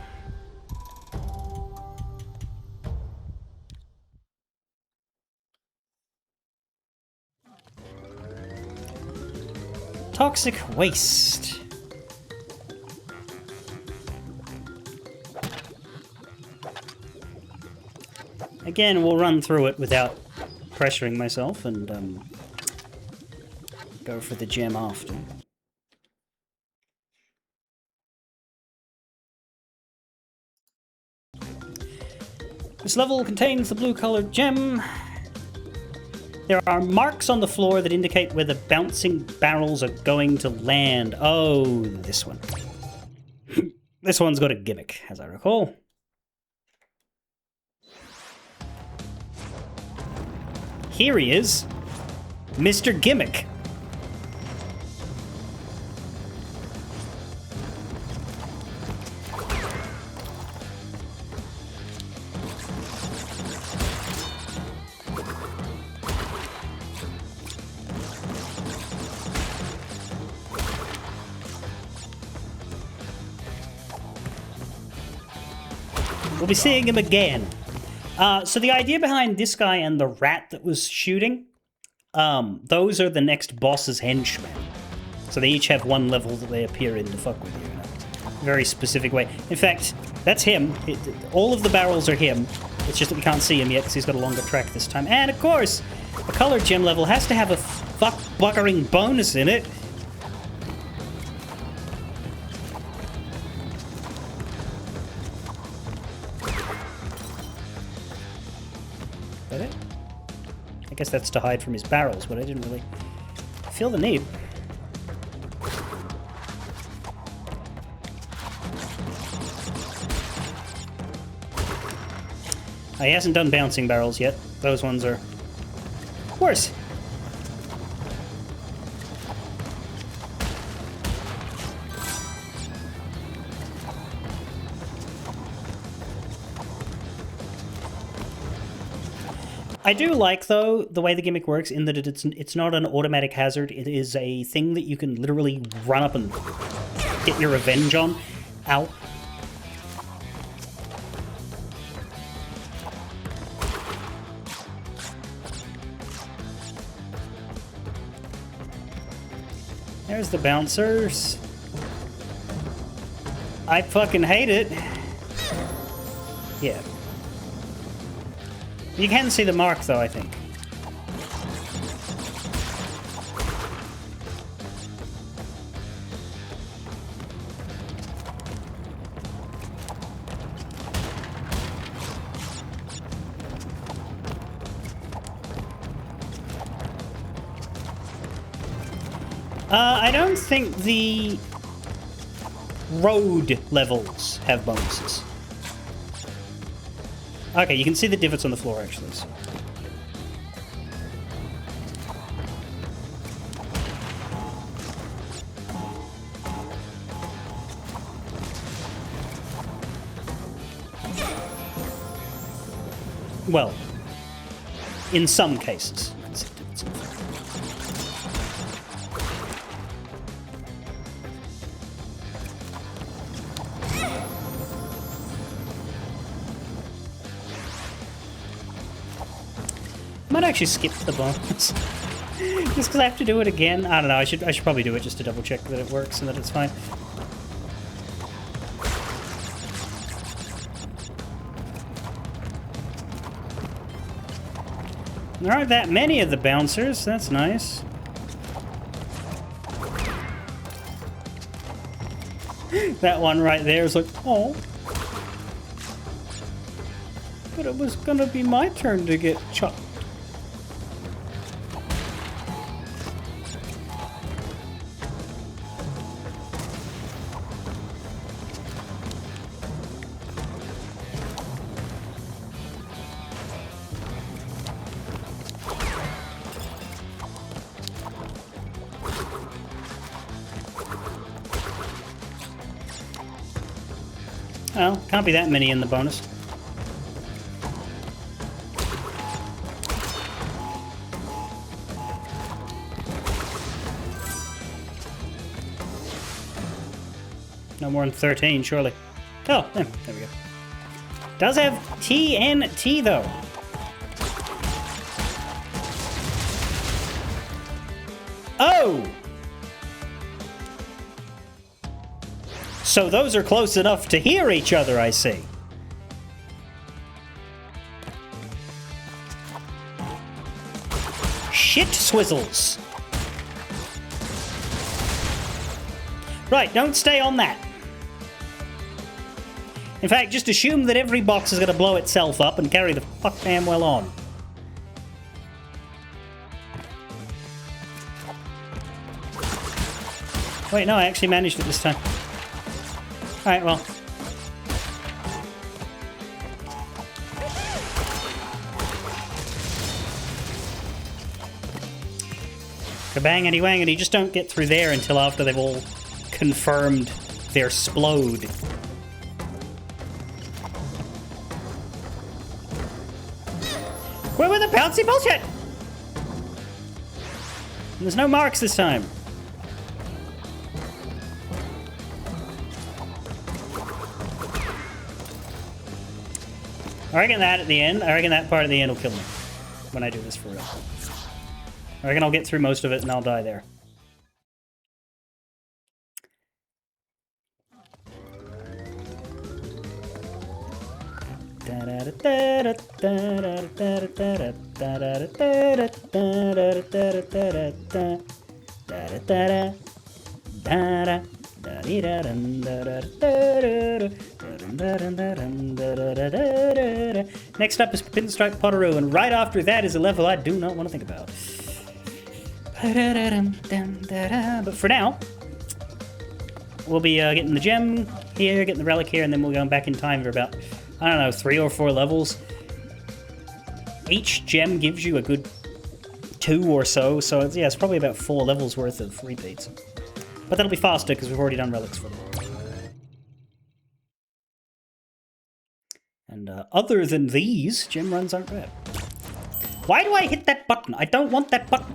Toxic waste. Again, we'll run through it without pressuring myself and go for the gem after. This level contains the blue-colored gem. There are marks on the floor that indicate where the bouncing barrels are going to land. Oh, this one. This one's got a gimmick, as I recall. Here he is, Mr. Gimmick. We'll be seeing him again. So the idea behind this guy and the rat that was shooting, those are the next boss's henchmen. So they each have one level that they appear in to fuck with you in a very specific way. In fact, that's him. All of the barrels are him. It's just that we can't see him yet because he's got a longer track this time. And of course, a colored gem level has to have a fuck-buggering bonus in it. Is that it? I guess that's to hide from his barrels, but I didn't really feel the need. He hasn't done bouncing barrels yet. Those ones are worse. I do like, though, the way the gimmick works in that it's not an automatic hazard. It is a thing that you can literally run up and get your revenge on. Ow. There's the bouncers. I fucking hate it. Yeah. You can see the mark, though, I think. I don't think the road levels have bonuses. Okay, you can see the divots on the floor, actually. So. Well, in some cases. Might actually skip the bonus. Just because I have to do it again. I don't know, I should probably do it just to double check that it works and that it's fine. There aren't that many of the bouncers, that's nice. That one right there is like, oh. But it was gonna be my turn to get chopped. Well, can't be that many in the bonus. No more than 13, surely. Oh, there we go. Does have TNT, though. Oh! So those are close enough to hear each other, I see. Shit swizzles. Right, don't stay on that. In fact, just assume that every box is going to blow itself up and carry the fuck damn well on. Wait, no, I actually managed it this time. Alright, well. Kabangity wangity, just don't get through there until after they've all confirmed their splode. Where were the bouncy bullshit? There's no marks this time. I reckon that at the end, I reckon that part at the end will kill me when I do this for real. I reckon I'll get through most of it and I'll die there. Next up is Pinstripe Potteroo, and right after that is a level I do not want to think about. But for now, we'll be getting the gem here, getting the relic here, and then we'll go back in time for about, I don't know, 3 or 4 levels. Each gem gives you a good 2 or so, so it's, yeah, it's probably about 4 levels worth of repeats. But that'll be faster because we've already done relics for them. And other than these, gem runs aren't bad. Why do I hit that button? I don't want that button.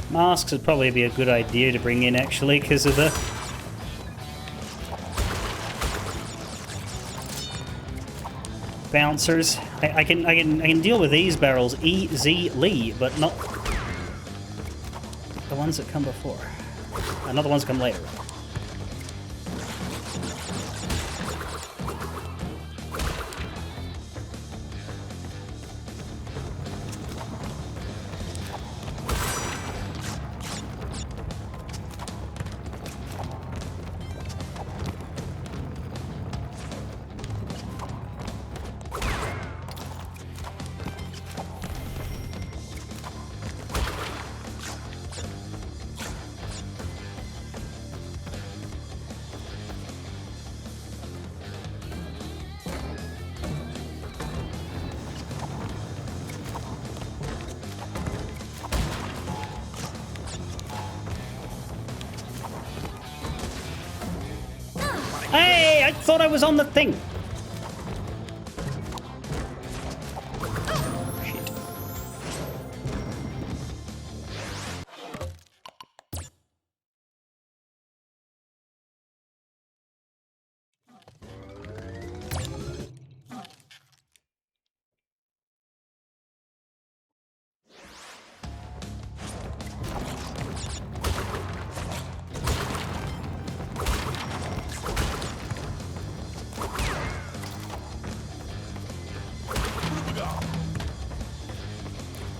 Masks would probably be a good idea to bring in, actually, because of the... bouncers. I can deal with these barrels easily, but not the ones that come before. Not the ones that come later. Hey, I thought I was on the thing. Shit.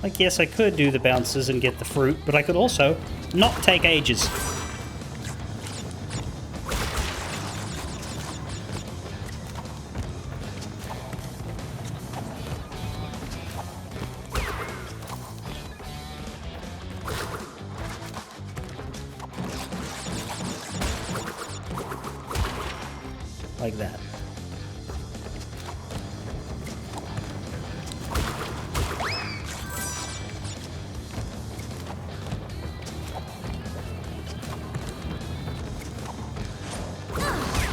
Like, yes, I could do the bounces and get the fruit, but I could also not take ages. Like that.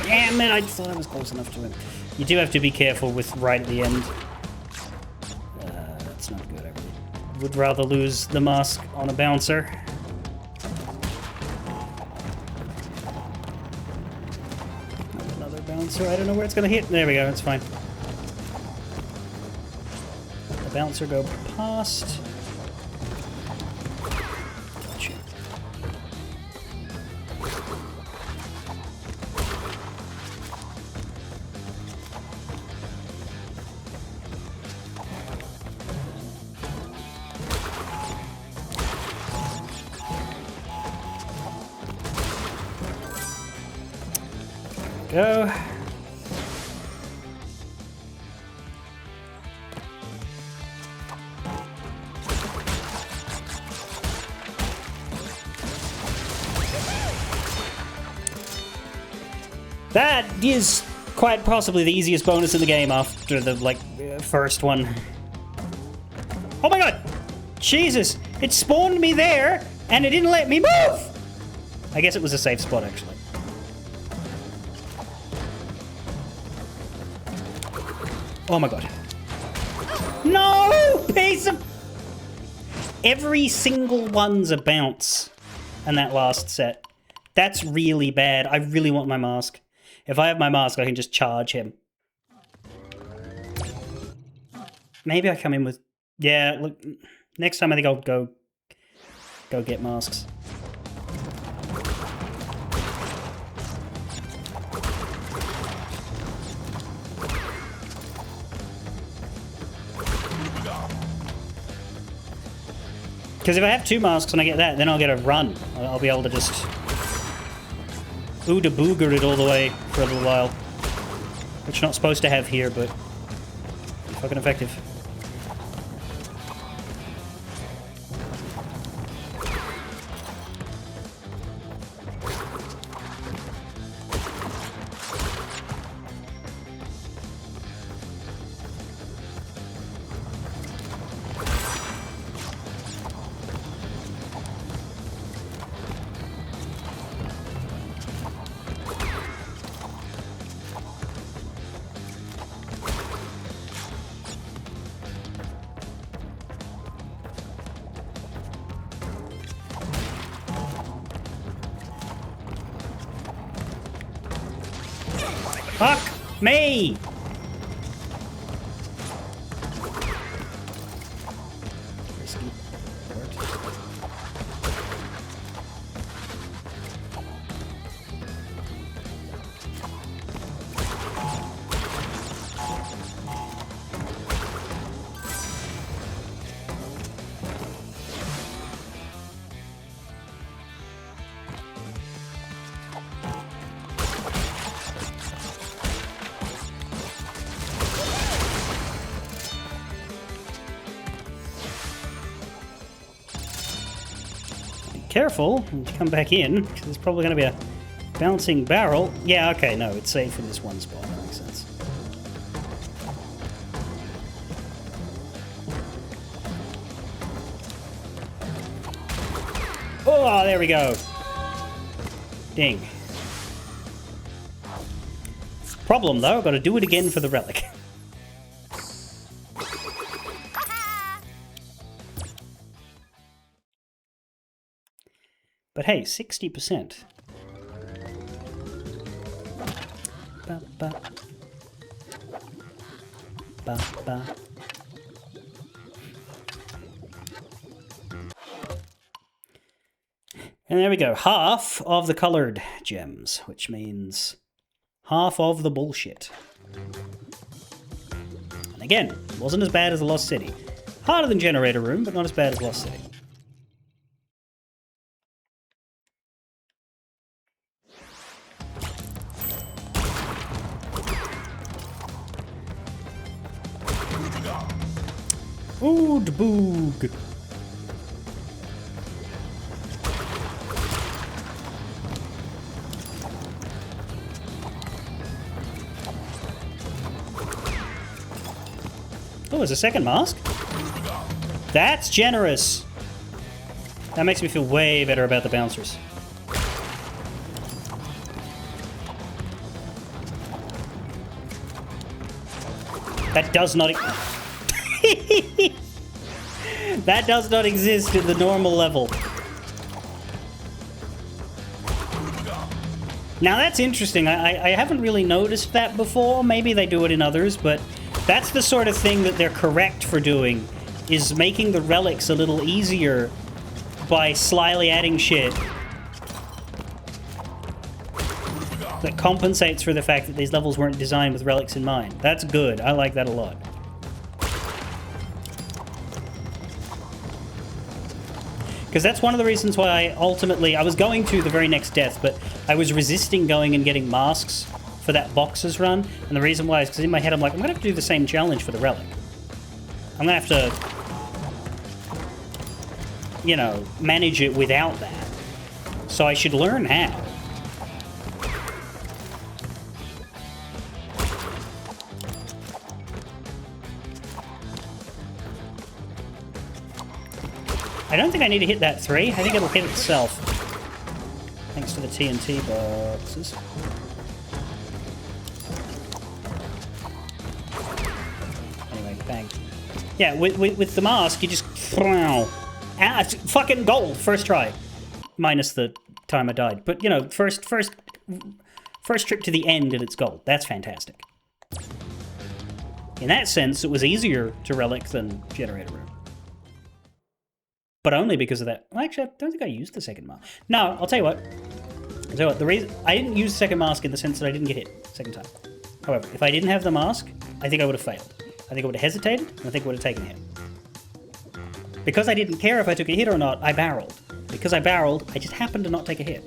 Damn it, I thought I was close enough to him. You do have to be careful with right at the end. That's not good, I really would rather lose the mask on a bouncer. Another bouncer, I don't know where it's gonna hit. There we go, it's fine. Let the bouncer go past. Gotcha. Go. That is quite possibly the easiest bonus in the game after the, like, first one. Oh my god! Jesus! It spawned me there, and it didn't let me move! I guess it was a safe spot, actually. Oh my god. No! Piece of... Every single one's a bounce in that last set. That's really bad. I really want my mask. If I have my mask, I can just charge him. Maybe I come in with... Yeah, look... Next time I think I'll go get masks. Because if I have two masks and I get that, then I'll get a run. I'll be able to just... Ooda booger it all the way for a little while. Which you're not supposed to have here, but... fucking effective. Fuck me! Risky. Careful when you come back in, because there's probably going to be a bouncing barrel. Yeah, okay, no, it's safe in this one spot. That makes sense. Oh, there we go. Ding. Problem, though, I've got to do it again for the relic. But hey, 60%. Ba, ba. Ba, ba. And there we go, half of the coloured gems, which means half of the bullshit. And again, wasn't as bad as the Lost City. Harder than Generator Room, but not as bad as Lost City. Ood boog. Oh, there's a second mask? That's generous! That makes me feel way better about the bouncers. That does not... that does not exist in the normal level. Now that's interesting. I haven't really noticed that before. Maybe they do it in others, but that's the sort of thing that they're correct for doing, is making the relics a little easier by slyly adding shit that compensates for the fact that these levels weren't designed with relics in mind. That's good. I like that a lot. Because that's one of the reasons why I was going to the very next death, but I was resisting going and getting masks for that boxes run. And the reason why is because in my head I'm like, I'm going to have to do the same challenge for the relic. I'm going to have to, you know, manage it without that. So I should learn how. I don't think I need to hit that 3. I think it'll hit itself. Thanks to the TNT boxes. Anyway, bang. Yeah, with the mask, you just... Ah, it's fucking gold! First try. Minus the time I died. But, you know, first trip to the end and it's gold. That's fantastic. In that sense, it was easier to relic than Generator Room. But only because of that. Well, actually, I don't think I used the second mask. No, I'll tell you what. The reason I didn't use the second mask in the sense that I didn't get hit second time. However, if I didn't have the mask, I think I would have failed. I think I would have hesitated, and I think I would have taken a hit. Because I didn't care if I took a hit or not, I barreled. Because I barreled, I just happened to not take a hit.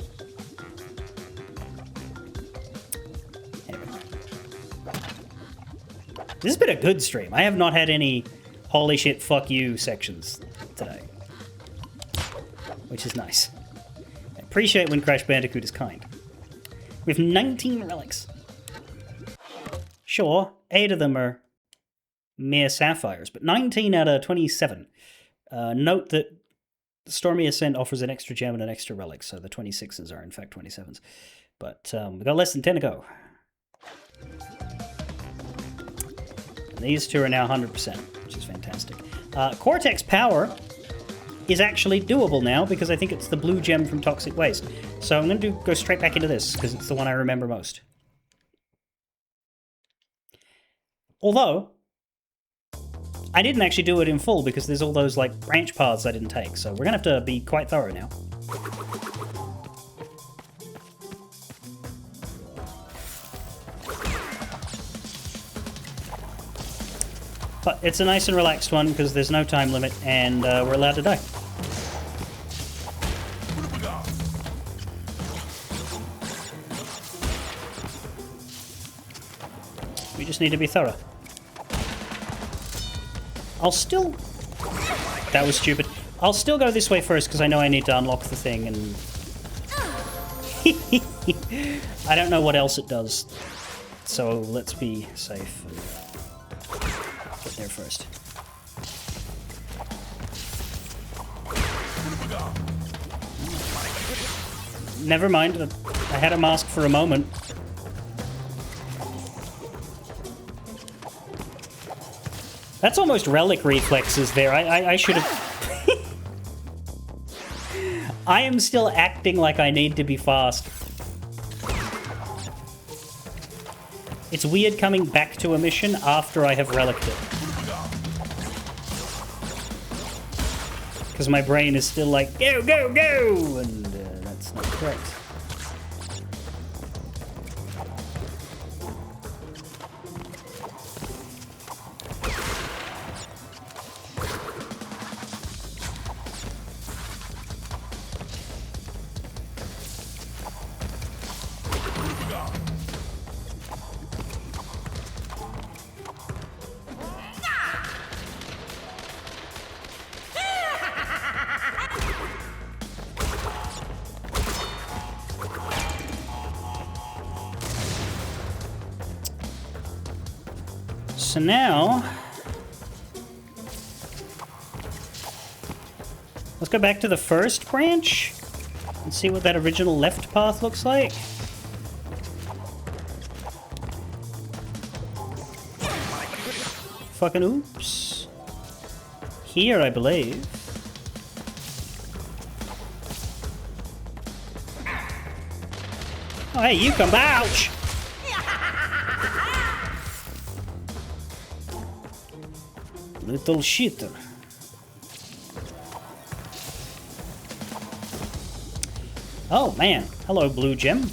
Anyway. This has been a good stream. I have not had any holy shit, fuck you sections today. Which is nice. I appreciate when Crash Bandicoot is kind. We have 19 relics. Sure, 8 of them are mere sapphires, but 19 out of 27. Note that Stormy Ascent offers an extra gem and an extra relic, so the 26s are in fact 27s. But we've got less than 10 to go. And these two are now 100%, which is fantastic. Cortex Power is actually doable now because I think it's the blue gem from Toxic Waste. So I'm going to go straight back into this because it's the one I remember most. Although, I didn't actually do it in full because there's all those like branch paths I didn't take. So we're going to have to be quite thorough now. But it's a nice and relaxed one because there's no time limit and we're allowed to die. We just need to be thorough. I'll still... That was stupid. I'll still go this way first because I know I need to unlock the thing and... I don't know what else it does. So let's be safe and get there first. Never mind. I had a mask for a moment. That's almost relic reflexes there. I should have... I am still acting like I need to be fast. It's weird coming back to a mission after I have relicked it. Because my brain is still like, go, go, go! And that's not correct. So now, let's go back to the first branch and see what that original left path looks like. Fucking oops. Here, I believe. Oh, hey, you come back! Ouch! Little shitter. Oh, man. Hello, blue gem.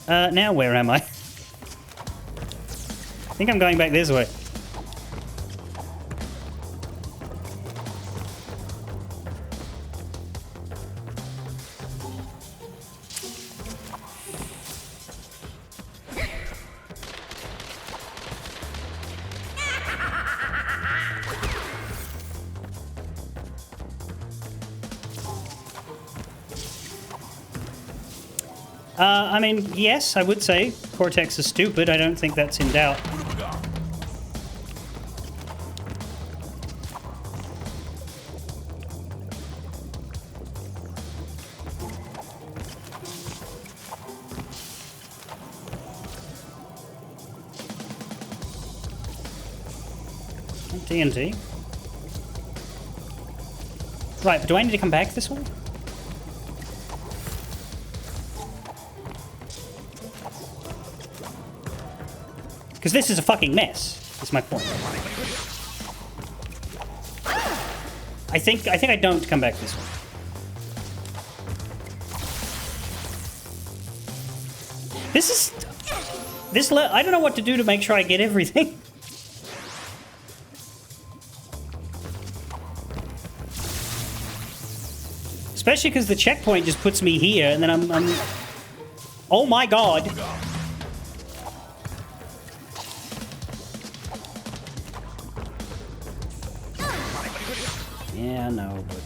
Now where am I? I think I'm going back this way. I mean, yes, I would say Cortex is stupid. I don't think that's in doubt. TNT. Right, but do I need to come back this way? Because this is a fucking mess, is my point. I think I don't come back this way. I don't know what to do to make sure I get everything. Especially because the checkpoint just puts me here, and then I'm... Oh my god! Yeah, no, but...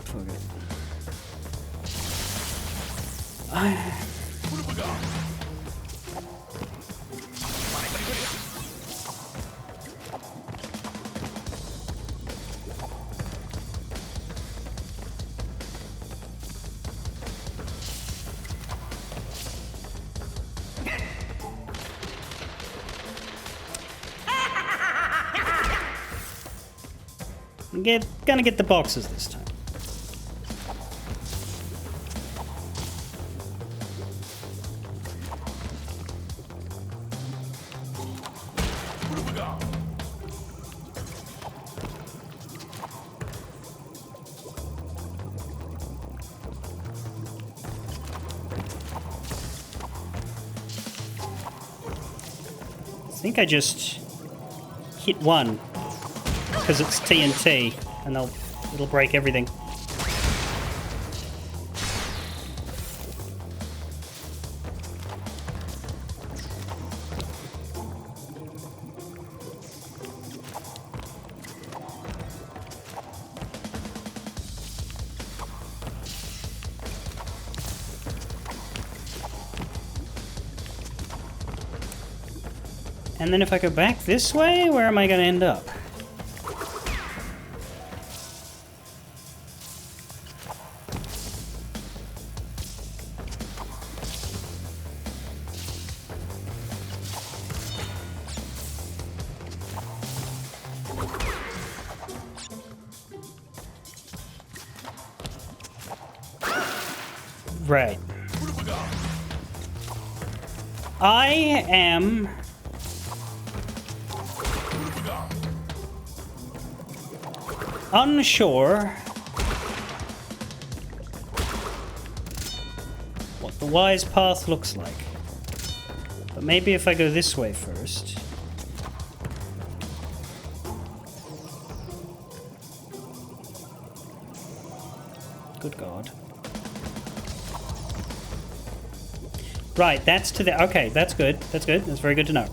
Fuck it. Gonna get the boxes this time. I think I just hit one because it's TNT. And it'll break everything. And then if I go back this way, where am I going to end up? Right. I am unsure what the wise path looks like. But maybe if I go this way first. Good God. Right, that's to the... Okay, that's good. That's good. That's very good to know.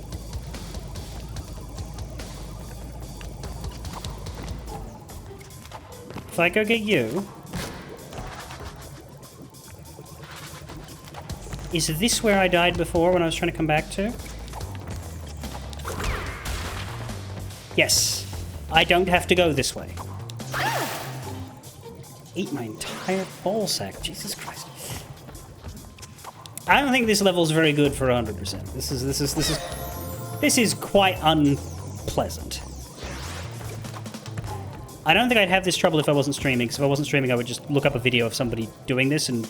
If I go get you... Is this where I died before when I was trying to come back to? Yes. I don't have to go this way. Eat my entire ball sack. Jesus Christ. I don't think this level's very good for 100%. This is quite unpleasant. I don't think I'd have this trouble if I wasn't streaming, because if I wasn't streaming, I would just look up a video of somebody doing this and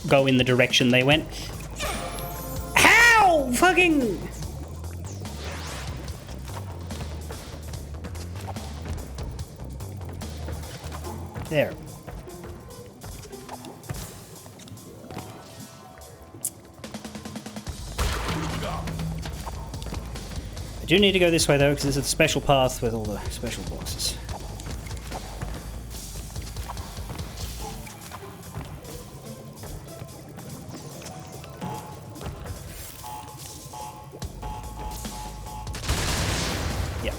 go in the direction they went. How? Fucking... There. I do need to go this way, though, because it's a special path with all the special boxes. Yeah.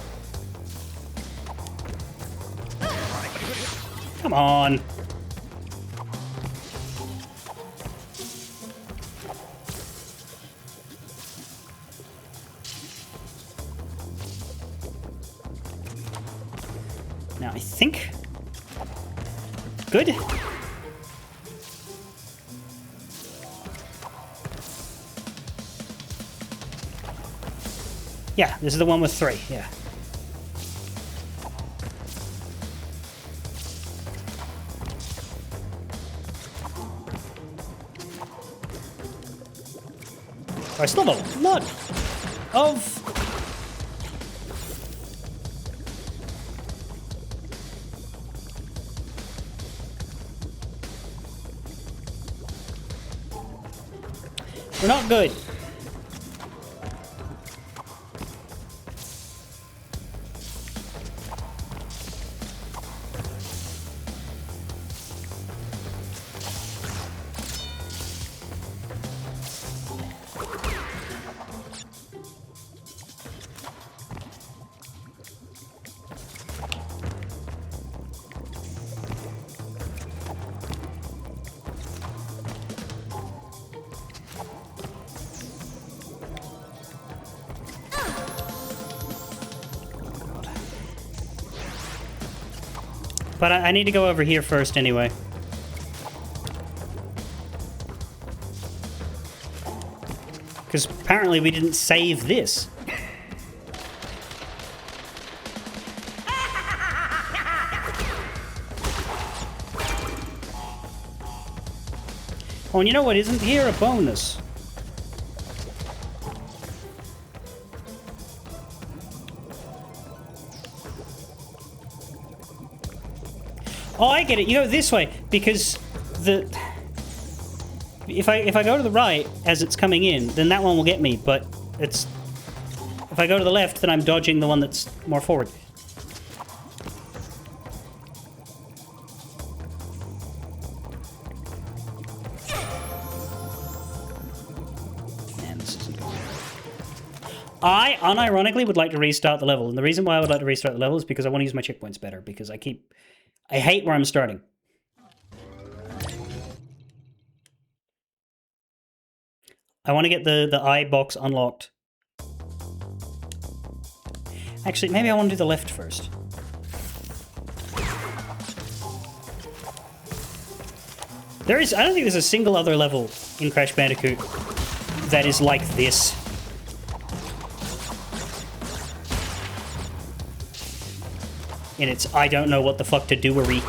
Come on. Now, I think... Good. Yeah, this is the one with 3, yeah. I still have a lot of... We're not good. But I need to go over here first anyway. Because apparently we didn't save this. Oh, and you know what isn't here? A bonus. Oh, I get it. You go this way because the if I go to the right as it's coming in, then that one will get me. But it's if I go to the left, then I'm dodging the one that's more forward. Man, this isn't going. I unironically would like to restart the level, and the reason why I would like to restart the level is because I want to use my checkpoints better. Because I hate where I'm starting. I want to get the eye box unlocked. Actually, maybe I want to do the left first. I don't think there's a single other level in Crash Bandicoot that is like this. In its I don't know what the fuck to do-ery.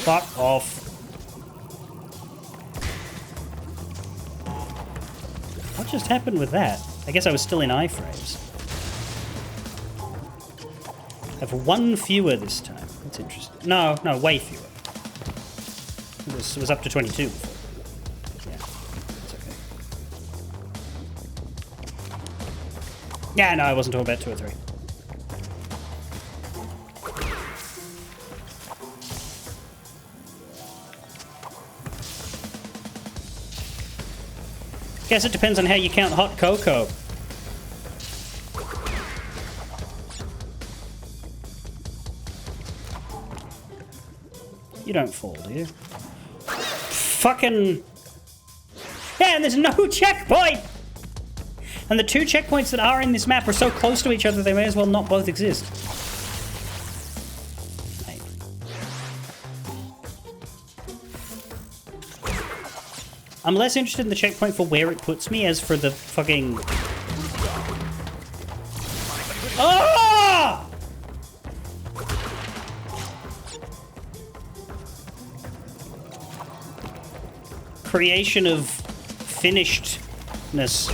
Fuck off. What just happened with that? I guess I was still in iframes. I have one fewer this time. That's interesting. No, way fewer. It was up to 22 before. Yeah, that's okay. Yeah, no, I wasn't talking about 2 or 3. Guess it depends on how you count hot cocoa. You don't fall, do you? Fucking... Yeah, and there's no checkpoint! And the 2 checkpoints that are in this map are so close to each other they may as well not both exist. Mate. I'm less interested in the checkpoint for where it puts me as for the fucking... Ah! Creation of finishedness.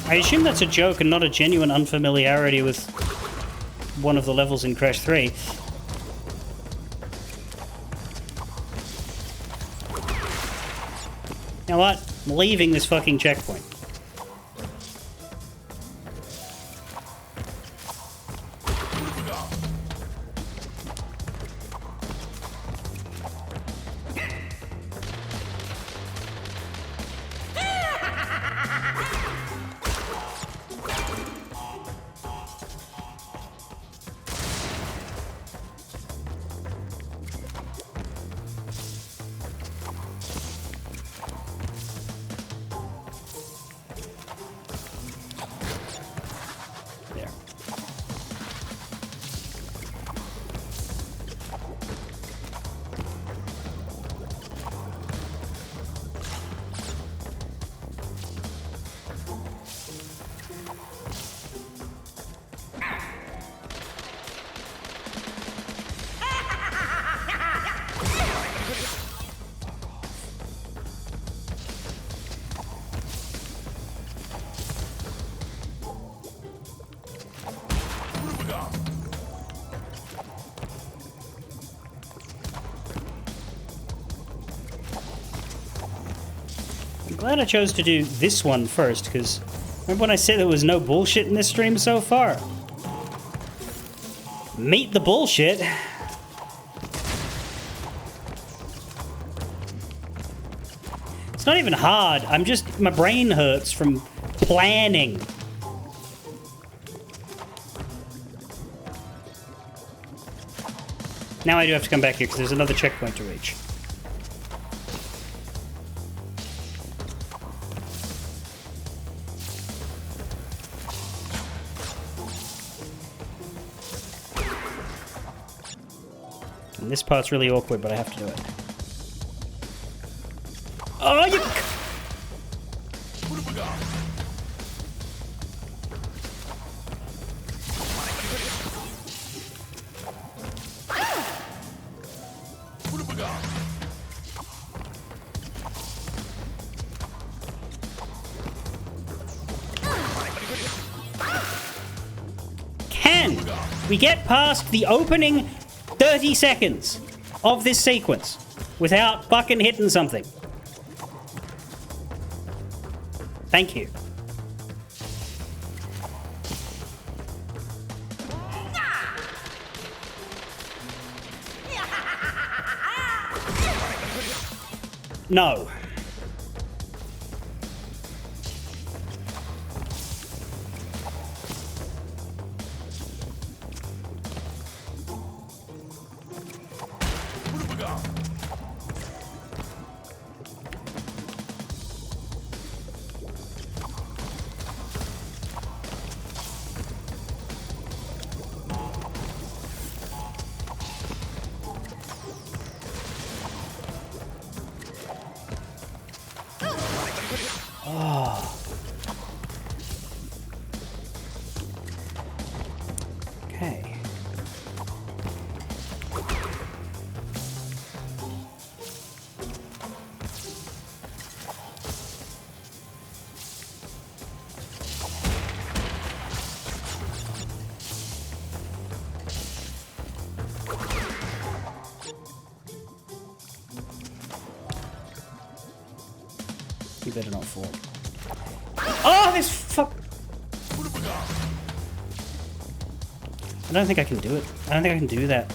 I assume that's a joke and not a genuine unfamiliarity with one of the levels in Crash 3. You know what? I'm leaving this fucking checkpoint. Glad I chose to do this one first, because remember when I said there was no bullshit in this stream so far? Meet the bullshit. It's not even hard. My brain hurts from planning. Now I do have to come back here because there's another checkpoint to reach. And this part's really awkward, but I have to do it. Oh, you... Can we get past the opening 30 seconds of this sequence without fucking hitting something? Thank you. No. You better not fall. Oh, this fuck! I don't think I can do it. I don't think I can do that.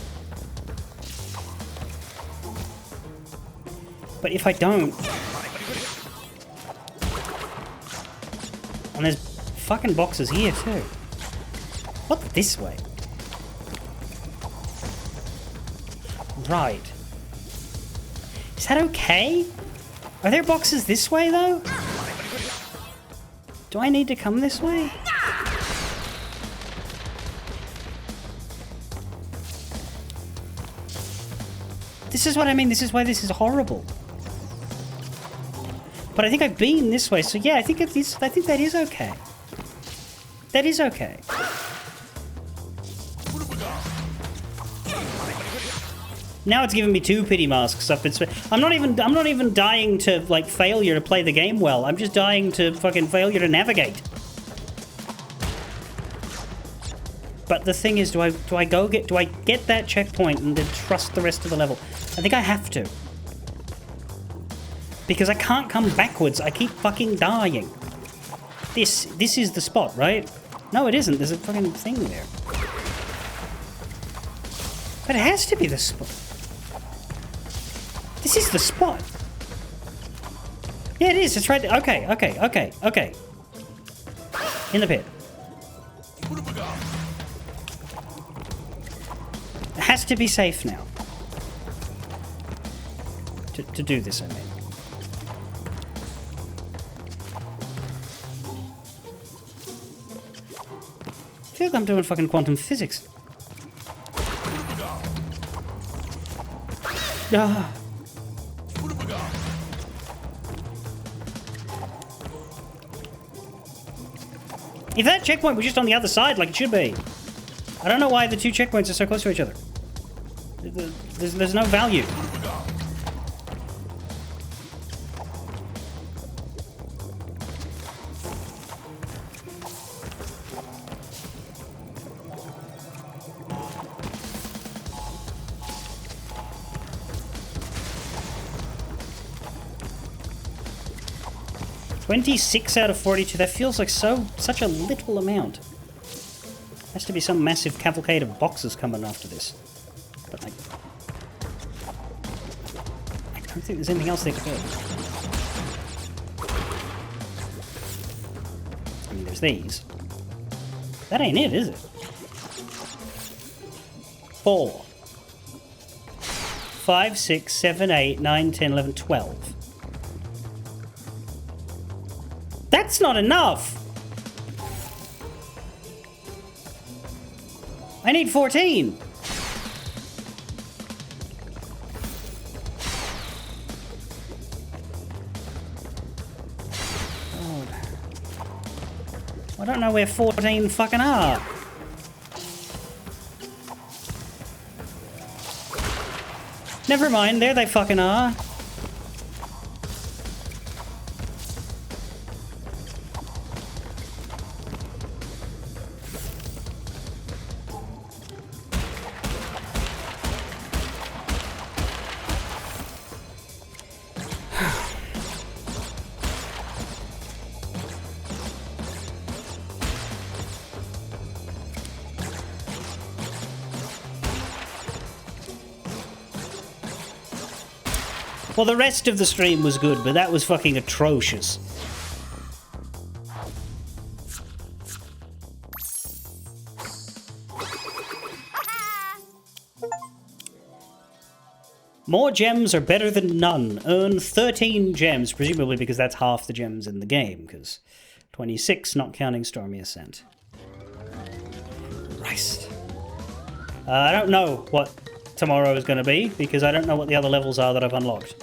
But if I don't... And there's fucking boxes here too. What, this way? Right. Is that okay? Are there boxes this way though? Do I need to come this way? This is what I mean, this is why this is horrible. But I think I've been this way, so yeah, I think that is okay. That is okay. Now it's giving me 2 pity masks up its... I'm not even dying to, like, failure to play the game well. I'm just dying to fucking failure to navigate. But the thing is, do I get that checkpoint and then trust the rest of the level? I think I have to. Because I can't come backwards. I keep fucking dying. This is the spot, right? No, it isn't. There's a fucking thing there. But it has to be the spot. This is the spot. Yeah, it is. It's right there. Okay. In the pit. It has to be safe now. To do this, I mean. I feel like I'm doing fucking quantum physics. Ah. If that checkpoint was just on the other side, like it should be. I don't know why the 2 checkpoints are so close to each other. There's no value. $26 out of 42. That feels like such a little amount. Has to be some massive cavalcade of boxes coming after this. But like, I don't think there's anything else there to go. I mean, there's these. That ain't it, is it? 4, 5, 6, 7, 8, 9, 10, 11, 12. That's not enough! I need 14! God. I don't know where 14 fucking are. Never mind, there they fucking are. Well, the rest of the stream was good, but that was fucking atrocious. More gems are better than none. Earn 13 gems, presumably because that's half the gems in the game, because 26, not counting Stormy Ascent. Christ. I don't know what tomorrow is going to be, because I don't know what the other levels are that I've unlocked.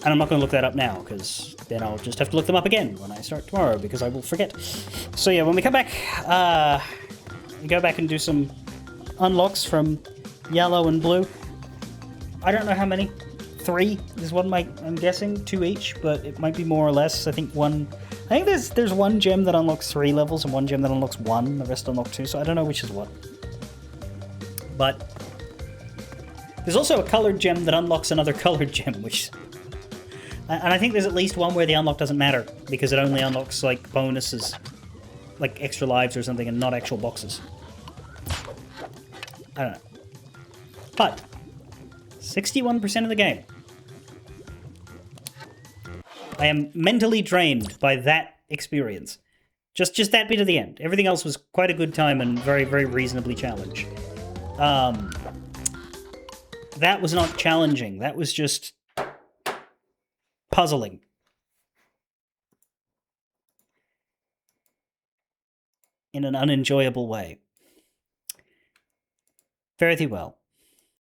And I'm not going to look that up now, because then I'll just have to look them up again when I start tomorrow, because I will forget. So yeah, when we come back, we go back and do some unlocks from yellow and blue. I don't know how many. 3 is one, I'm guessing. 2 each, but it might be more or less. I think there's one gem that unlocks 3 levels and one gem that unlocks 1. The rest unlock 2, so I don't know which is what. But there's also a colored gem that unlocks another colored gem, which And I think there's at least one where the unlock doesn't matter, because it only unlocks, like, bonuses, like extra lives or something, and not actual boxes. I don't know. But 61% of the game. I am mentally drained by that experience. Just that bit at the end. Everything else was quite a good time and very, very reasonably challenged. That was not challenging. That was just puzzling. In an unenjoyable way. Fare thee well.